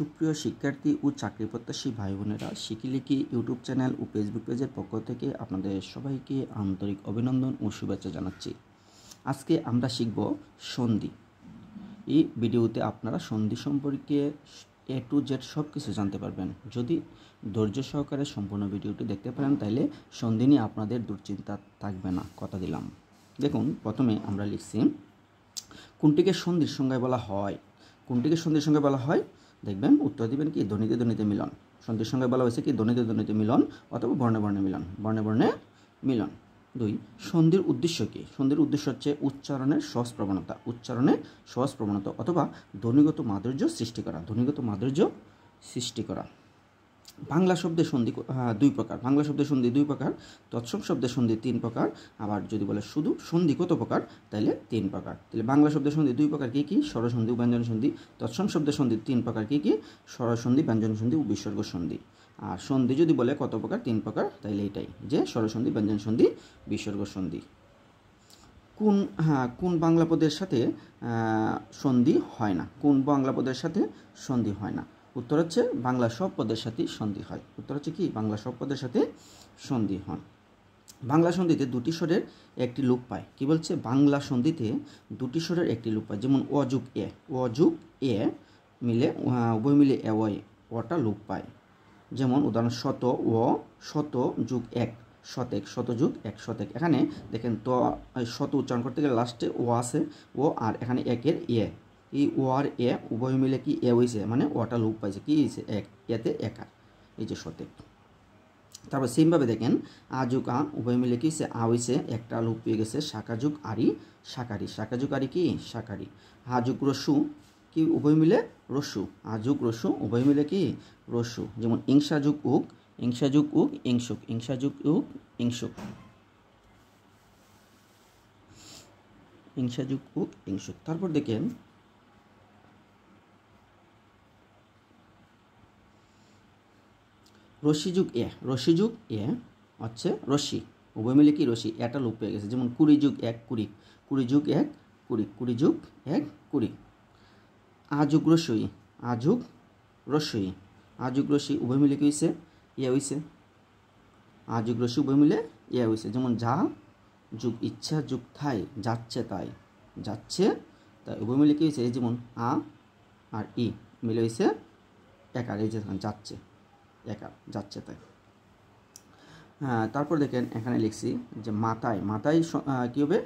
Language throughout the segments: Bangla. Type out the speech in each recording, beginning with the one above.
সুপ্রিয় শিক্ষার্থী ও চাকরি প্রত্যাশী ভাই বোনেরা, শিকিলিকি ইউটিউব চ্যানেল ও ফেসবুক পেজের পক্ষ থেকে আপনাদের সবাইকে আন্তরিক অভিনন্দন ও শুভেচ্ছা জানাচ্ছি। আজকে আমরা শিখব সন্ধি। এই ভিডিওতে আপনারা সন্ধি সম্পর্কে A to Z সব কিছু জানতে পারবেন। যদি ধৈর্য সহকারে সম্পূর্ণ ভিডিওটি দেখতে পারেন তাহলে সন্ধি নিয়ে আপনাদের দুশ্চিন্তা থাকবে না, কথা দিলাম। দেখুন, প্রথমে আমরা লিখছি কোনটিকে সন্ধির সংজ্ঞায় বলা হয়। কোনটিকে সন্ধির সংজ্ঞায় বলা হয় দেখবেন, উত্তর দিবেন কি ধ্বনিতে ধ্বনিতে মিলন। সন্ধির সংজ্ঞায় বলা হয়েছে কি ধ্বনিতে ধ্বনিতে মিলন অথবা বর্ণে বর্ণে মিলন, বর্ণে বর্ণে মিলন। 2, সন্ধির উদ্দেশ্য কি? সন্ধির উদ্দেশ্য হচ্ছে উচ্চারণের সহজ প্রবণতা, উচ্চারণে সহজ প্রবণতা অথবা ধ্বনিগত মাধুর্য সৃষ্টি করা, ধ্বনিগত মাধুর্য সৃষ্টি করা। বাংলা শব্দের সন্ধি 2 প্রকার, বাংলা শব্দের সন্ধি 2 প্রকার, তৎসম শব্দের সন্ধি 3 প্রকার। আবার যদি বলে শুধু সন্ধি কত প্রকার, তাহলে 3 প্রকার। তাহলে বাংলা শব্দের সন্ধি 2 প্রকার কি কি? স্বরসন্ধি ও ব্যঞ্জন সন্ধি। তৎসম শব্দের সন্ধি 3 প্রকার কি কি? স্বরসন্ধি, ব্যঞ্জন সন্ধি ও বিসর্গ সন্ধি। আর সন্ধি যদি বলে কত প্রকার, 3 প্রকার, তাইলে এটাই যে স্বরসন্ধি, ব্যঞ্জন সন্ধি, বিসর্গ সন্ধি। কোন বাংলা পদের সাথে সন্ধি হয় না? কোন বাংলা পদের সাথে সন্ধি হয় না? উত্তর হচ্ছে বাংলা সব পদের সাথে সন্ধি হয়। উত্তর হচ্ছে কি বাংলা সব পদের সাথে সন্ধি হয়। বাংলা সন্ধিতে 2টি স্বরের একটি লোপ পায়। কি বলছে? বাংলা সন্ধিতে 2টি স্বরের একটি লোপ পায়। যেমন অ যুগ এ, অ যুগ এ মিলে উভয় মিলে এ ওটা লোপ পায়। যেমন উদাহরণ শত ও, শত যুগ এক শতেক, শত যুগ এক শতেক। এখানে দেখেন তো শত উচ্চারণ করতে গেলে লাস্টে ও আছে, ও আর এখানে একের এ, এই ও আর এ উভয় মিলে কি এ হয়েছে, মানে ওটা লোপ পাইছে, কি হয়েছে? এক, এতে একা, এই যে শতেক। তারপর সেমভাবে দেখেন আ যুগ আ উভয় মিলে কি হয়েছে? আ হয়েছে, একটা লোপ পেয়ে গেছে। শাখা যুগ আরি, শাকারি, শাখা যুগ আরি কি? শাকারি। হা যুগ রসু কি উভয় মিলে? রসু। আ যুগ রসু উভয় মিলে কি? রসু। যেমন ইংসা যুগ উক, ইংসা যুগ উক ইংসুক, ইংসা যুগ উক ইংসুক, ইংসা যুগ উক ইংসুক। তারপর দেখেন রশি যুগ এ, রশি যুগ এ হচ্ছে রশি উভয় মিলে কি? রশি, এটা লোপ পেয়ে গেছে। যেমন কুড়ি যুগ এক কুড়ি, কুড়ি যুগ এক কুড়ি, কুড়ি যুগ এক কুড়ি। আযুগ রসই, আযুগ রসই, আযুগ রসই উভয় মিলে কি হয়েছে? ইয়া হয়েছে। আযুগ রসই উভয় মিলে ইয়া হয়েছে। যেমন যা যুগ ইচ্ছা যুগ থাই, যাচ্ছে তাই, যাচ্ছে তাই উভয় মিলে কি হয়েছে? এই যেমন আ আর ই মিলে হয়েছে একার, এই যে যাচ্ছে, একার, যাচ্ছে তাই। তারপর দেখেন এখানে লিখছি যে মাথায়, মাথায় কী হবে?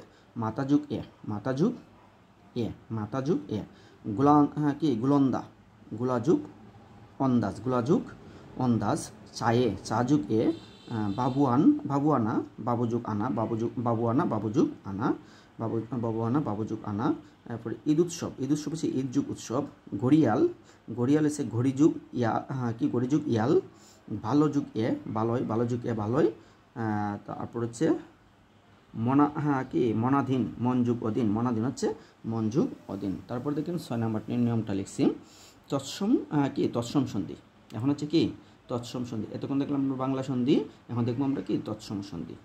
মাথা যুগ এ, মাথা যুগ এ, মাথা যুগ এ। কি? গুলন্দা, গুলা যুগ অন্দাজ, গুলা যুগ অন্দাজ। চায়ে, চা যুগ এ। বাবুয়ান, বাবুয়ানা, বাবু যুগ আনা, বাবুয়ানা, বাবু যুগ আনা, বাবুয়ানা, বাবু যুগ আনা। তারপরে ঈদ উৎসব, ঈদ উৎসব হচ্ছে ঈদ যুগ উৎসব। ঘড়িয়াল, ঘড়িয়াল হচ্ছে ঘড়ি যুগ ইয়া, কি ঘড়ি যুগ ইয়াল। ভালো যুগ এ, ভালোই, ভালো যুগ এ ভালোই। তারপর হচ্ছে মনা, কি মনাধীন, মন যুগ অধীন, মনাধীন হচ্ছে মন যুগ অধীন। তারপর দেখেন 6 নম্বর নিয়মটা লিখছি তৎসম, কি তৎসম সন্ধি। এখন হচ্ছে কি তৎসম সন্ধি। এতক্ষণ দেখলাম আমরা বাংলা সন্ধি, এখন দেখবো আমরা কি তৎসম সন্ধি।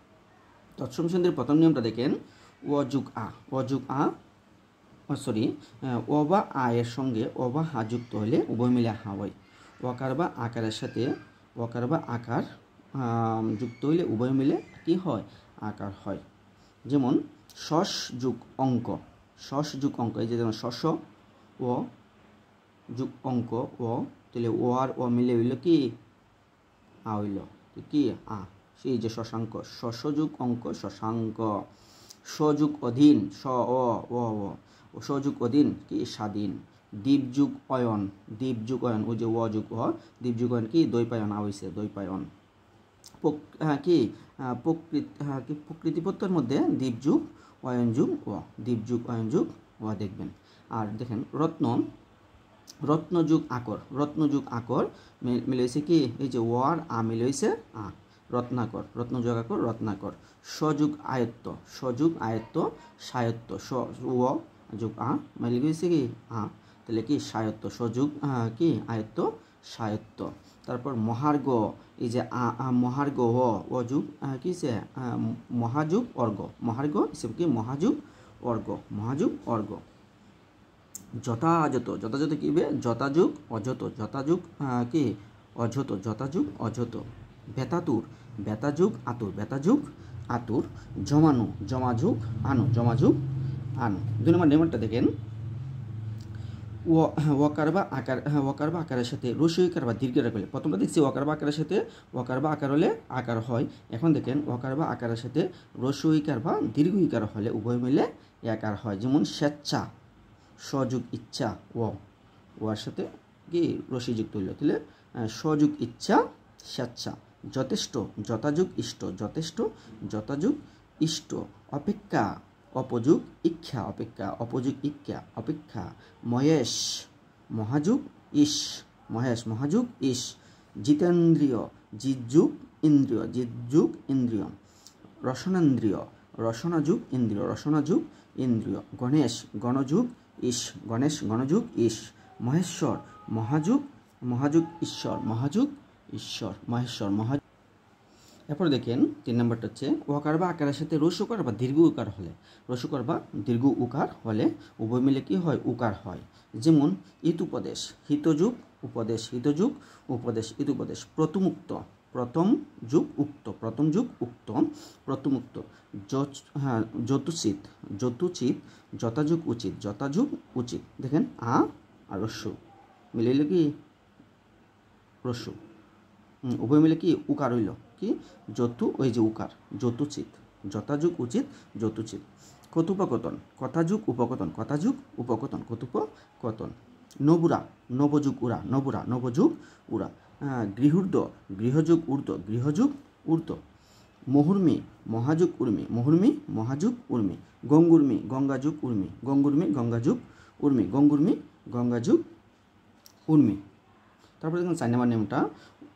তৎসম সন্ধির প্রথম নিয়মটা দেখেন ও যুগ আ, ও যুগ আ সরি ও বা আ এর সঙ্গে ও বা হা যুক্ত হলে উভয় মিলে হা হয়। ওকার বা আকারের সাথে ওকার বা আকার যুক্ত হইলে উভয় মিলে কি হয়? আকার হয়। যেমন শস যুগ অঙ্ক, শস যুগ অঙ্ক, এই যে যেমন শস ও যুগ অঙ্ক ও, তাহলে ও আর ও মিলে হইল কি? আ হইল কি? আ, সেই যে শশাঙ্ক, শস যুগ অঙ্ক শশাঙ্ক। সযুগ অধীন, স অ ও, সযুগ অধীন কি? স্বাধীন। দ্বীপ যুগ অয়ন, দ্বীপ যুগ অয়ন, ওই যে ও যুগ অ, দ্বীপ যুগ অয়ন কি? দ্বৈপায়ন, আ হয়েছে দ্বৈপায়ন। কি প্রকৃতি প্রত্যয়ের মধ্যে দ্বীপ যুগ অয়ন যুগ ও, দ্বীপ যুগ অয়ন যুগ ও দেখবেন। আর দেখেন রত্ন, রত্ন যুগ আকর, রত্ন যুগ আকর মিলে হয়েছে কি? এই যে ও আর আ মিলে হয়েছে আ, রত্নাকর, রত্ন যুগ আকর রত্নাকর। সযুগ আয়ত্ত, সযুগ আয়ত্ত সায়ত্ত, ও যুগ আ মিলে হয়েছে কি? আ, তাহলে কি সায়ত্ত, সযুগ কি আয়ত্ত সায়ত্ত। তারপর মহার্ঘ, এই যে মহার্ঘ ও যুগ কি সে? মহাযুগ অর্ঘ, মহার্ঘ হিসেবে কি? মহাযুগ অর্ঘ, মহাযুগ অর্ঘ। যথাযথ, যথাযথ কী হবে? যথাযুগ অযথ, যথাযুগ কি অযথ, যথাযুগ অযথ। বেতাতুর, বেতাযুগ আতুর, বেতাযুগ আতুর। জমানো, জমাযুগ আনো, জমাযুগ আনো। 2 নম্বর নেমারটা দেখেন, ওয়াকার বা আকার, ওয়াকার বা আকারের সাথে রসইকার বা দীর্ঘ রাখলে, প্রথমটা দেখছি ওয়াকার বা আকারের সাথে ওয়াকার বা আকার হলে আকার হয়। এখন দেখেন ওয়াকার বা আকারের সাথে রসইকার বা দীর্ঘইকার হলে উভয় মিলে একার হয়। যেমন স্বেচ্ছা, সযুগ ইচ্ছা, ওয়ার সাথে কি রসি যুক্ত হইল, তাহলে সযুগ ইচ্ছা স্বেচ্ছা। যথেষ্ট, যথাযুগ ইষ্ট, যথেষ্ট যথাযুগ ইষ্ট। অপেক্ষা, অপযুগ ইচ্ছা, অপেক্ষা অপযুগ ইচ্ছা অপেক্ষা। মহেশ, মহাযুগ ইস, মহেশ মহাযুগ ইস। জিতেন্দ্রিয়, জিতযুগ ইন্দ্রিয়, জিতযুগ ইন্দ্রিয়। রসনেন্দ্রিয়, রসনাযুগ ইন্দ্রিয়, রসনাযুগ ইন্দ্রিয়। গণেশ, গণযুগ ইস, গণেশ গণযুগ ইস। মহেশ্বর, মহাযুগ, মহাযুগ ঈশ্বর, মহাযুগ ঈশ্বর, মহেশ্বর মহাযুগ। এরপর দেখেন 3 নম্বরটা হচ্ছে ওয়াকার বা আকারের সাথে রস্যকার বা দীর্ঘ উকার হলে, রস্যকার বা দীর্ঘ উকার হলে উভয় মিলে কি হয়? উকার হয়। যেমন ইতুপদেশ, হিতযুগ উপদেশ, হিতযুগ উপদেশ, ইতুপদেশ। প্রতমুক্ত, প্রথম যুগ উক্ত, প্রথম যুগ উক্ত, প্রতমুক্ত। যতুচিত, যতুচিত যথাযুগ উচিত, যথাযুগ উচিত। দেখেন আর রস্য মিলাইলে কি রস্য, উভয় মিলে কি উকার হইল, কি যতু, ওই যে উকার, যতুচিত, যথাযুগ উচিত যতুচিত। কথোপকথন, কথাযুগ উপকথন, কথাযুগ উপকথন, কথোপকথন। নবুরা, নবযুগ উরা, নবুরা নবযুগ উরা। গৃহূর্ধ, গৃহযুগ ঊর্ধ্ব, গৃহযুগ ঊর্ধ্ব। মুহুর্মী, মহাযুগ উর্মি, মুহুর্মী মহাযুগ উর্মি। গঙ্গুর্মী, গঙ্গাযুগ উর্মি, গঙ্গুর্মী গঙ্গাযুগ উর্মি, গঙ্গুর্মী গঙ্গাযুগ উর্মি। তারপরে দেখুন 4 নম্বর নিয়মটা,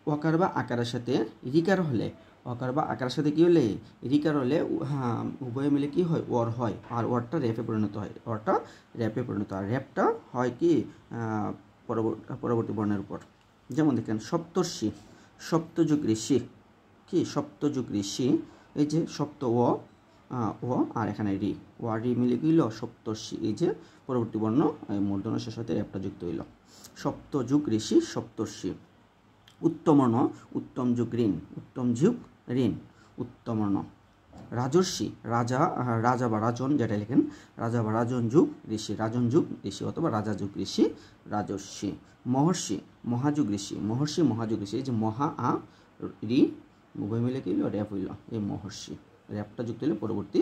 ওয়াকার বা আকারের সাথে রিকার হলে, ওয়াকার বা আকারের সাথে কী হলে? রিকার হলে উভয় মিলে কি হয়? ওয়ার হয়। আর ওয়ারটা র্যাপে পরিণত হয়, ওয়ারটা র্যাপে পরিণত হয়। র্যাপটা হয় কি পরবর্তী বর্ণের উপর। যেমন দেখেন সপ্তর্ষি, সপ্তযুগ ঋষি, কি সপ্তযুগ ঋষি। এই যে সপ্ত ও আর এখানে রি, ও আর রি মিলে গেল সপ্তর্ষি। এই যে পরবর্তী বর্ণ মূর্ধন্যের সাথে র্যাপটা যুক্ত হইল। সপ্তযুগ ঋষি, সপ্তর্ষি। উত্তমর্ণ, উত্তম যুগ ঋণ, উত্তম যুগ ঋণ, উত্তমর্ণ। রাজর্ষি, রাজা, রাজা বা রাজন যেটা লেখেন, রাজা বা রাজন যুগ ঋষি, রাজন যুগ ঋষি অথবা রাজা যুগ ঋষি, রাজর্ষি। মহর্ষি, মহাযুগ ঋষি, মহর্ষি মহাযুগ ঋষি। এই যে মহা রি উভয় মিলে কি হইল? র্যাপ হইল। এই মহর্ষি র্যাপটা যুক্ত হইলে পরবর্তী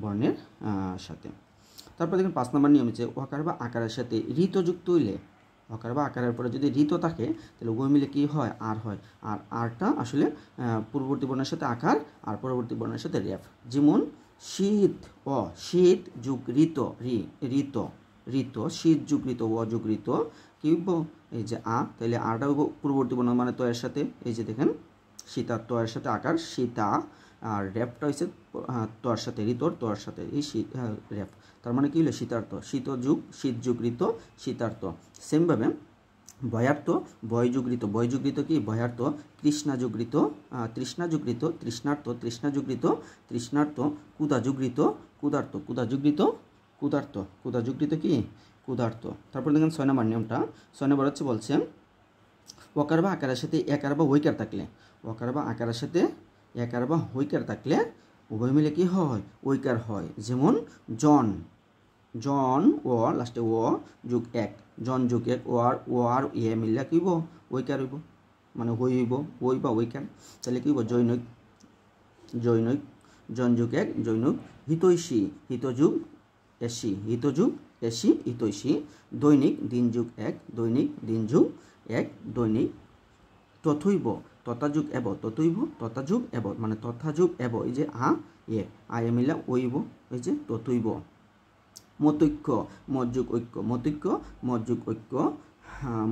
বর্ণের সাথে। তারপর দেখুন 5 নম্বর নিয়ম হচ্ছে ওয়াকার বা আকারের সাথে ঋত যুক্ত হইলে, ওয়াকার বা আকারের পরে যদি ঋত থাকে তাহলে উভয় মিলে কি হয়? আর হয়। আর আরটা আসলে পূর্ববর্তী বর্ণের সাথে আকার আর পরবর্তী বর্ণের সাথে র্যাপ। যেমন শীত, শীত যুগ ঋত, ঋত ঋত, শীত যুগ ঋত, যুগ ঋত কি হইব? এই যে তাহলে আরটা হইব পূর্ববর্তী বর্ণ মানে তয়ের সাথে। এই যে দেখেন সীতা, তয়ের সাথে আকার সীতা, আর র্যাপটা হচ্ছে তয়ের সাথে, ঋতর তয়ের সাথে এই র্যাপ। তার মানে কি হলো? শীতার্থ, শীত যুগ, শীত যুগ ঋত, শীতার্থ। সেমভাবে বয়ার্থ, বয়যুগ ঋত, বয়যুগ ঋত কি? বয়ার্থ। তৃষ্ণা যুগ ঋত, তৃষ্ণা যুগ ঋত, তৃষ্ণার্থ, তৃষ্ণা যুগ ঋত, তৃষ্ণার্থ। কুদা যুগ ঋত, কুদার্থ, কুদা যুগ ঋত, কুদার্থ, কুদা যুগ ঋত কি? কুদার্থ। তারপর দেখেন 6 নম্বর নিয়মটা, 6 নম্বর হচ্ছে বলছে ওয়াকার বা আকারের সাথে একার বা হৈকার থাকলে, ওয়াকার বা আকারের সাথে একার বা হৈকার থাকলে উভয় মিলে কি হয়? ঐকার হয়। যেমন জন, জন ও লাস্টে ও যুগ এক, জন যুগ এক, ও আর ইয়ে মিললে কি হইব? ঐকার হইব, মানে হই হইব, ওই বা ঐকার। তাহলে কি হইব? জৈনৈক, জৈনৈক, জন যুগ এক, জৈনৈক। হিতৈষী, হিতযুগ এসি, হিতযুগ এসি, হিতৈষী। দৈনিক, দিন যুগ এক, দৈনিক, দিন যুগ এক, দৈনিক। তথৈব, তথাযুগ এব, তথৈব, তথাযুগ এব, মানে তথাযুগ এব। এই যে এ মিলা ওইব, এই যে তথৈব। মতৈক্য, মতযুগ ঐক্য, মতৈক্য, মতযুগ ঐক্য,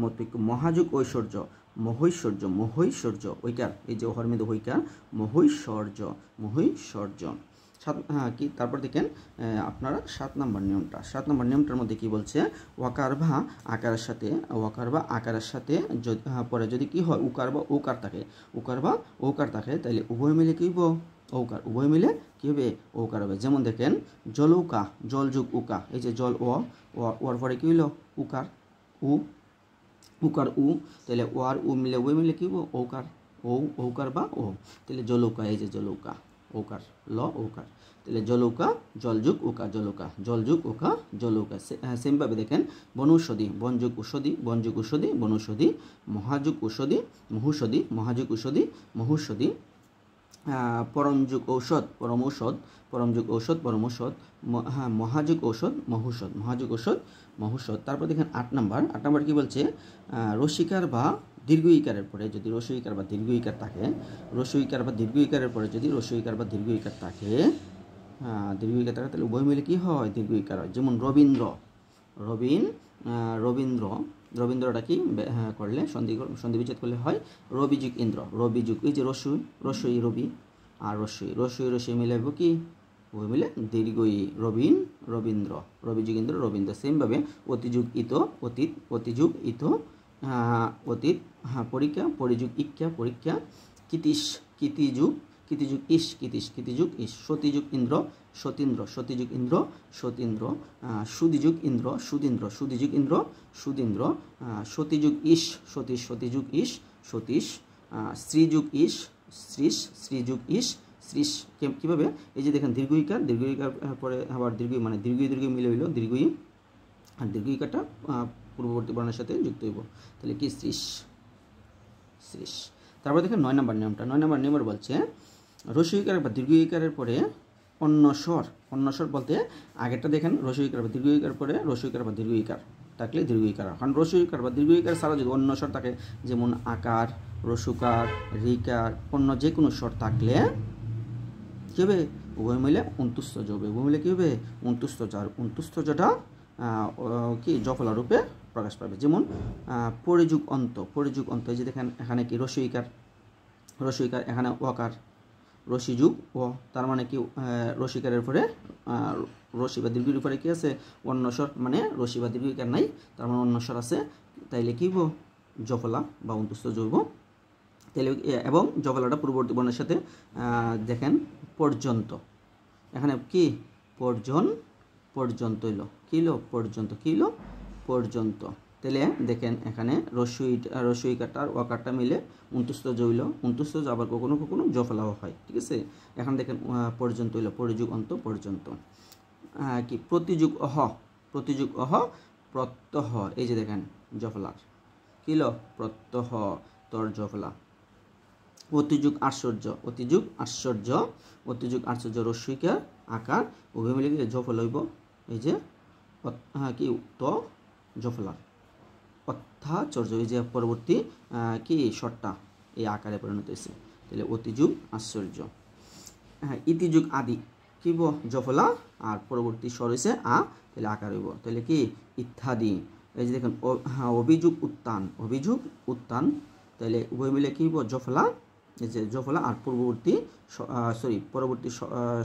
মতৈক্য। মহাযুগ ঐশ্বর্য, মহৈশ্বর্য, মহৈশ্বর্য ঐকার। এই যে হরমিদ হৈকার, মহৈশ্বর্য, মহৈশ্বর্য। কি তারপর দেখেন আপনারা 7 নম্বর নিয়মটা। 7 নম্বর নিয়মটার মধ্যে কি বলছে, ওয়াকার বা আকারের সাথে পরে যদি কি হয় উকার বা ওকার থাকে তাহলে উভয় মিলে কি হইব ঔকার, উভয় মিলে কী হবে ঔকার হবে। যেমন দেখেন জলৌকা, জল যুগ উকা, এই যে জল ওর পরে কী হইল উকার তাহলে ও আর উ মিলে উভয় মিলে কী হইব ঔকার বা ও। তাহলে জলৌকা, এই যে জলৌকা ঔকার ঔকার, তাহলে জলৌকা জল যুগ উকা জলৌকা, জল যুগ উকা জলৌকা। সেমভাবে দেখেন বনৌষধি, বনযুগ ঔষধি বনৌষধি, মহাযুগ ঔষধি মহৌষধি, পরমযুগ ঔষধ পরমযুগ ঔষধ মহাযুগ মহৌষধ। তারপর দেখেন 8 নাম্বার কি বলছে, রসিকার বা দীর্ঘ ইকারের পরে যদি রসইকার বা দীর্ঘ ইকার থাকে, তাহলে উভয় মিলে কি হয় দীর্ঘ ইকার হয়। যেমন রবীন্দ্রটা কি করলে সন্ধি বিচ্ছেদ করলে হয় রবিযুগ ইন্দ্র, রবিযুগ এই যে রসই রবি আর রসই মিলে কি উভয় মিলে দীর্ঘই রবীন্দ্র, রবিযুগ ইন্দ্র রবীন্দ্র। সেমভাবে অতিযুগ অতীত পরীক্ষা, পরিযুগ ইক্ষা পরীক্ষা, কীতিযুগ ইশ, সতীযুগ ইন্দ্র সতীন্দ্র, সুদিযুগ ইন্দ্র সুদীন্দ্র, সতীযুগ ইশ সতীযুগ ইশ সতীশ, শ্রীযুগ ইশ শ্রীযুগ ইশ শ্রীশ। কীভাবে এই যে দেখেন দীর্ঘ ইকার পরে আবার দীর্ঘ মিলে হইল দীর্ঘই, আর দীর্ঘ ইকারটা পূর্ববর্তী বর্ণের সাথে যুক্ত হইব, তাহলে কি শ্রীশ। তারপর দেখেন 9 নম্বর নিয়মটা। 9 নম্বর নিয়মের বলছে রসইকার বা দীর্ঘ ইকারের পরে অন্য স্বর বলতে আগেরটা দেখেন রসইকার বা দীর্ঘ ইকার পরে রসইকার বা দীর্ঘ ইকার থাকলে দীর্ঘ ইকার। কারণ রসইকার বা দীর্ঘ ইকার ছাড়া যদি অন্য স্বর থাকে, যেমন আকার, রসুকার, রিকার, অন্য যে কোনো স্বর থাকলে কী হবে উভয় মিলে অন্তুস্থজ হবে, উভয় মিলে কী হবে অন্তুস্থজটা কি জফলা রূপে প্রকাশ পাবে। যেমন পরিযুগ অন্ত এই যে দেখেন এখানে কি রসইকার এখানে ওয়াকার, রসিযুগ ও, তার মানে কি রসিকারের পরে রসি বা দীর্ঘের উপরে কি আছে অন্য স্বর, মানে রসি বা দীর্ঘিকার নাই, তার মানে অন্য স্বর আছে, তাইলে কি হইব জফলা বা অন্তুস্থজ হইব। তাহলে এবং জফলাটা পূর্ববর্তী বর্ণের সাথে দেখেন পর্যন্ত, এখানে কি পর্যন্ত হইল পর্যন্ত। তাহলে দেখেন এখানে রসইকারটার ওয়াকারটা মিলে অন্তুস্থজ হইল, অন্তুস্থজ আবার কখনো জফলাও হয়, ঠিক আছে। এখন দেখেন পর্যন্ত হইল পরিযুগ অন্ত পর্যন্ত। কি প্রতিযুগ অহ প্রত্যহ, এই যে দেখেন জফলার কি হলো প্রত্যহ তর জফলা। অতিযুগ আশ্চর্য রস্যইকার আকার উভয় মিলে জফলা হইব, এই যে কি তো জফলার অত্যাচর্য, এই যে পরবর্তী কি স্বরটা এই আকারে পরিণত হয়েছে, তাহলে অতিযুগ আশ্চর্য। ইতিযুগ আদি কি জফলা আর পরবর্তী স্বর হয়েছে তাহলে আকার হইব, তাহলে কি ইত্যাদি। এই যে দেখেন অভিযুগ উত্থান তাহলে উভয় মিলে কি হইব জফলা, এই যে জফলা আর পরবর্তী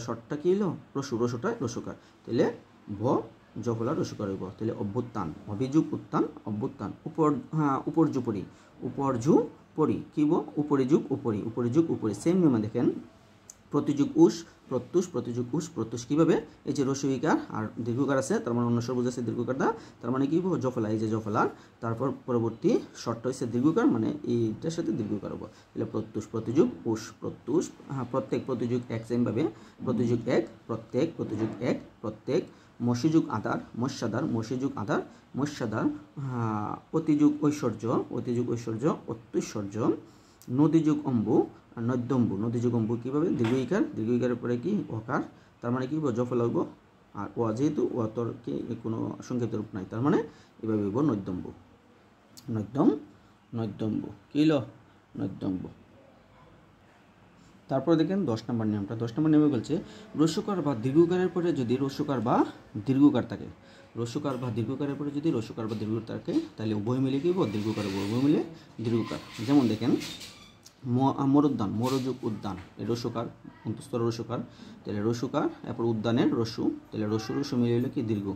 স্বরটা কি হলো রসুটা রসুকার, তাহলে জফলা রসুকার হইব, তাহলে অভ্যুত্থান অভিযুগ উত্থান অভ্যুত্থান। উপর্যুপরি কি উপরিযুগ উপরি। সেম নিয়মে দেখেন প্রতিযুগ প্রত্যুষ কীভাবে, এই যে রসইকার আর দীর্ঘকার আছে, তার মানে অন্য স্বর বুঝাচ্ছে দীর্ঘকারটা, তার মানে কি জফলা, এই যে জফলার তারপর পরবর্তী শর্ট হয়েছে দীর্ঘকার, মানে এইটার সাথে দীর্ঘকার হবো, তাহলে প্রত্যুষ প্রত্যেক প্রতিযুগ এক। সেমভাবে প্রতিযুগ এক প্রত্যেক। মসিযুগ আধার মস্যাদার। অতিযুগ ঐশ্বর্য অত্যৈশ্বর্য। নদীযুগ অম্বু নদীযুগ অম্বু কীভাবে দীর্ঘইকারের পরে কি অকার, তার মানে কি জফলা হইব, আর ও যেহেতু ও তোর কি কোনো সংক্ষিপ্ত রূপ নাই, তার মানে এভাবে হইব নৈদ্যম্বু কি হলো নৈদ্যম্বু। তারপরে দেখেন 10 নম্বর নিয়মটা। 10 নম্বর নিয়মে বলছে রস্যকার বা দীর্ঘকারের পরে যদি রস্যকার বা দীর্ঘকার থাকে, তাহলে উভয় মিলে কি দীর্ঘকার উভয় মিলে দীর্ঘকার। যেমন দেখেন মরুদ্যান, মরুযুগ উদ্যান, এই রস্যকার অন্তঃস্থ রস্যকার, তাহলে রস্যকার এরপর উদ্যানের রস্যু, তাহলে রস্যু রস্যু মিলে হলো কি দীর্ঘ,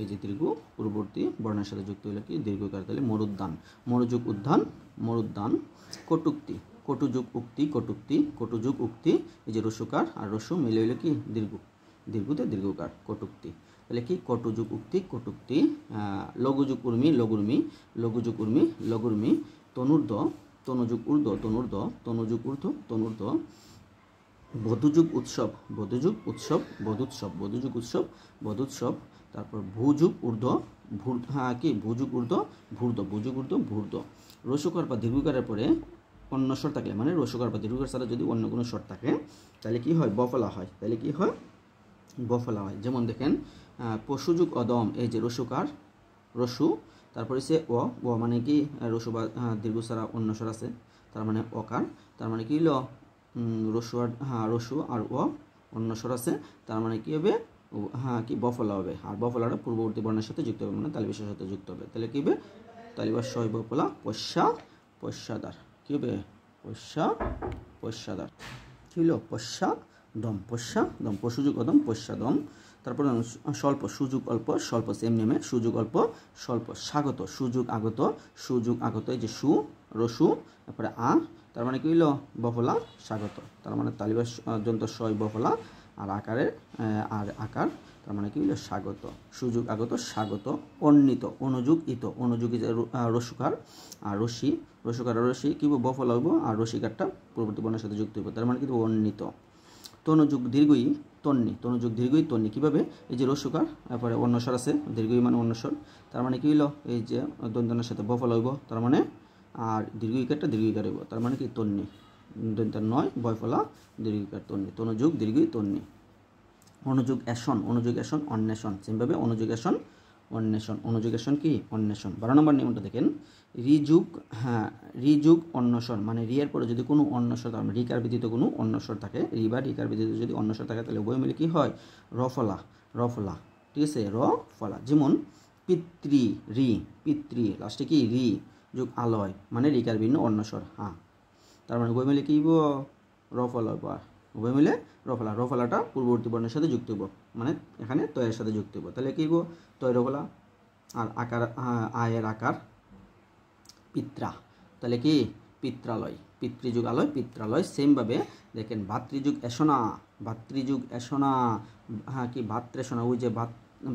এই যে দীর্ঘ পূর্ববর্তী বর্ণের সাথে যুক্ত হলো কি দীর্ঘকার, তাহলে মরুদ্যান, মরুযুগ উদ্যান, মরুদ্যান। কটুক্তি, কটুযুগ উক্তি, কটুক্তি, কটুযুগ উক্তি, এই যে রস্যকার আর রস্যু মিলে হলো কি দীর্ঘ, দীর্ঘতে দীর্ঘকার, কটুক্তি। তাহলে কি কটুযুগ উক্তি, কটুক্তি। লঘুযুগ উর্মি, লঘুর্মি, লঘুযুগ উর্মি, লঘুর্মি। তনুর্ধ, তনুযুগ ঊর্ধ্ব, তনুর্ধ, তনুযুগ ঊর্ধ্ব, তনুর্ধ। বধূযুগ উৎসব, বধূযুগ উৎসব, বধূৎসব, বধূযুগ উৎসব, বধূৎসব। তারপর ভূযুগ ঊর্ধ্ব, কি ভূযুগ ঊর্ধ্ব, ভূর্ধ্ব, ভূযুগ ঊর্ধ্ব, ভূর্ধ্ব। রস্যকার বা দীর্ঘকারের পরে অন্য স্বর থাকলে, মানে রস্যকার বা দীর্ঘকার ছাড়া যদি অন্য কোনো স্বর থাকে তাহলে কি হয়, বফলা হয়, তাহলে কি হয়, বফলা হয়। যেমন দেখেন পশুযুগ অদম, এই যে রস্যকার, রস্যু, তারপরে সে ও মানে কি রস্যু বা দীর্ঘ ছাড়া অন্য স্বর আছে, তার মানে অকার, তার মানে কি হলো রস্যু আর রস্যু আর ও অন্য স্বর আছে, তার মানে কি হবে কি বফলা হবে, আর বফলাটা পূর্ববর্তী বর্ণের সাথে যুক্ত হবে, মানে তালিবাসের সাথে যুক্ত হবে, তাহলে কি হবে তালিবাস সয় বফলা পশ্যা, পশ্যাদার, কি হবে পশ্যা, পশ্যাদার, কি হলো পশ্যা দম, পশ্যা দম, পশুযুগ অদম, পশ্যাদম। তারপরে স্বল্প, সুযোগ অল্প, স্বল্প সেম নেমে, সুযোগ অল্প, স্বল্প। স্বাগত, সুযোগ আগত, সুযোগ আগত, এই যে সু রসু, তারপরে তার মানে কি হইল বফলা স্বাগত, তার মানে তালিবাস যন্ত্র সয় বফলা, আর আকারের আর আকার, তার মানে কি হইল স্বাগত, সুযোগ আগত, স্বাগত। অন্বিত, অনুযোগ ইত, অনুযোগ রস্যকার আর রশ্মি, রস্যকার আর রশ্মি কি বফলা হইব, আর রসিকারটা পূর্ববর্তী বর্ণের সাথে যুক্ত হইব, তার মানে কিন্তু অন্বিত। তনুযুগ দীর্ঘই তন্নি, তনুযুগ দীর্ঘই তন্নি, কীভাবে, এই যে রস্যকার তারপরে অন্যস্বর আছে, দীর্ঘই মানে অন্যস্বর, তার মানে কি হইলো এই যে দন্তানের সাথে বফল হইব, তার মানে আর দীর্ঘইকারটা দীর্ঘইকার হইব, তার মানে কি তন্নি, দন্তার নয় বয়ফলা দীর্ঘইকার তন্নি, তনুযুগ দীর্ঘই তন্নি। অনুযুগ অ্যাসন, অনুযুগ অ্যাসন অন্বেষণ, সেমভাবে অনুযুগ অ্যাসন অন্বেষণ, অনুযুগ অ্যাসন কি অন্বেষণ। 12 নম্বর নিয়মটা দেখেন, রিযুগ, রিযুগ অন্যস্বর, মানে রিয়ের পরে যদি কোনো অন্যস্বর, তার মানে রিকার ব্যতীত কোনো অন্যস্বর থাকে, রি বা রিকার ব্যতীত যদি অন্যস্বর থাকে তাহলে উভয় মিলে কি হয় রফলা, রফলা, ঠিক আছে, রফলা। যেমন পিতৃ, রি, পিতৃ, লাস্টে কি রি যুগ আলয়, মানে রিকার ভিন্ন অন্যস্বর তার মানে উভয় মিলে কি রফলা, উভয় মিলে রফলা, রফলাটা পূর্ববর্তী বর্ণের সাথে যুক্ত হইব, মানে এখানে তয়ের সাথে যুক্ত হইব, তাহলে কি হইব তয় রফলা, আর আকার আয়ের আকার পিত্রা, তাহলে কি পিত্রালয়, পিতৃযুগ আলয়, পিত্রালয়। সেমভাবে দেখেন ভাতৃযুগ এসনা, ভাতৃযুগ এসনা, কি ভাত্রেসনা, ওই যে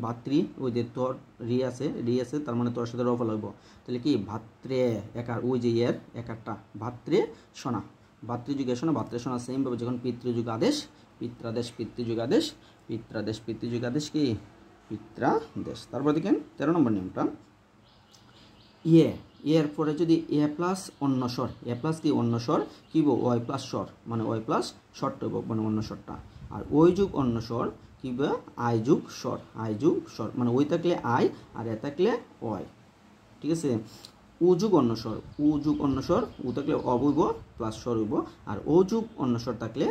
ভাতৃ, ওই যে তোর রি আছে, রি আছে, তার মানে তোর সাথে রফল হইব, তাহলে কি ভাত্রে একার, ওই যে এর একারটা ভাত্রে সোনা, ভাতৃযুগ এসনা, ভাত্রেসনা। সেমভাবে যখন পিতৃযুগ আদেশ, পিত্রাদেশ, পিতৃযুগ আদেশ, পিত্রাদেশ, পিতৃযুগ আদেশ কি পিত্রাদেশ। তারপর দেখেন 13 নম্বর নিয়মটা, এর পরে যদি এ প্লাস অন্যস্বর, এ প্লাস কি অন্যস্বর কি ওয়াই প্লাস স্বর, মানে ওয়াই প্লাস স্বরটা হইব, মানে অন্যস্বরটা, আর ওই যুগ অন্যস্বর কি আই যুগ স্বর, আই যুগ স্বর, মানে ওই থাকলে আই আর এ থাকলে ওয়াই, ঠিক আছে। উ যুগ অন্যস্বর, উ যুগ অন্যস্বর, উ থাকলে অবৈব প্লাস স্বর হইব, আর ও যুগ অন্যস্বর থাকলে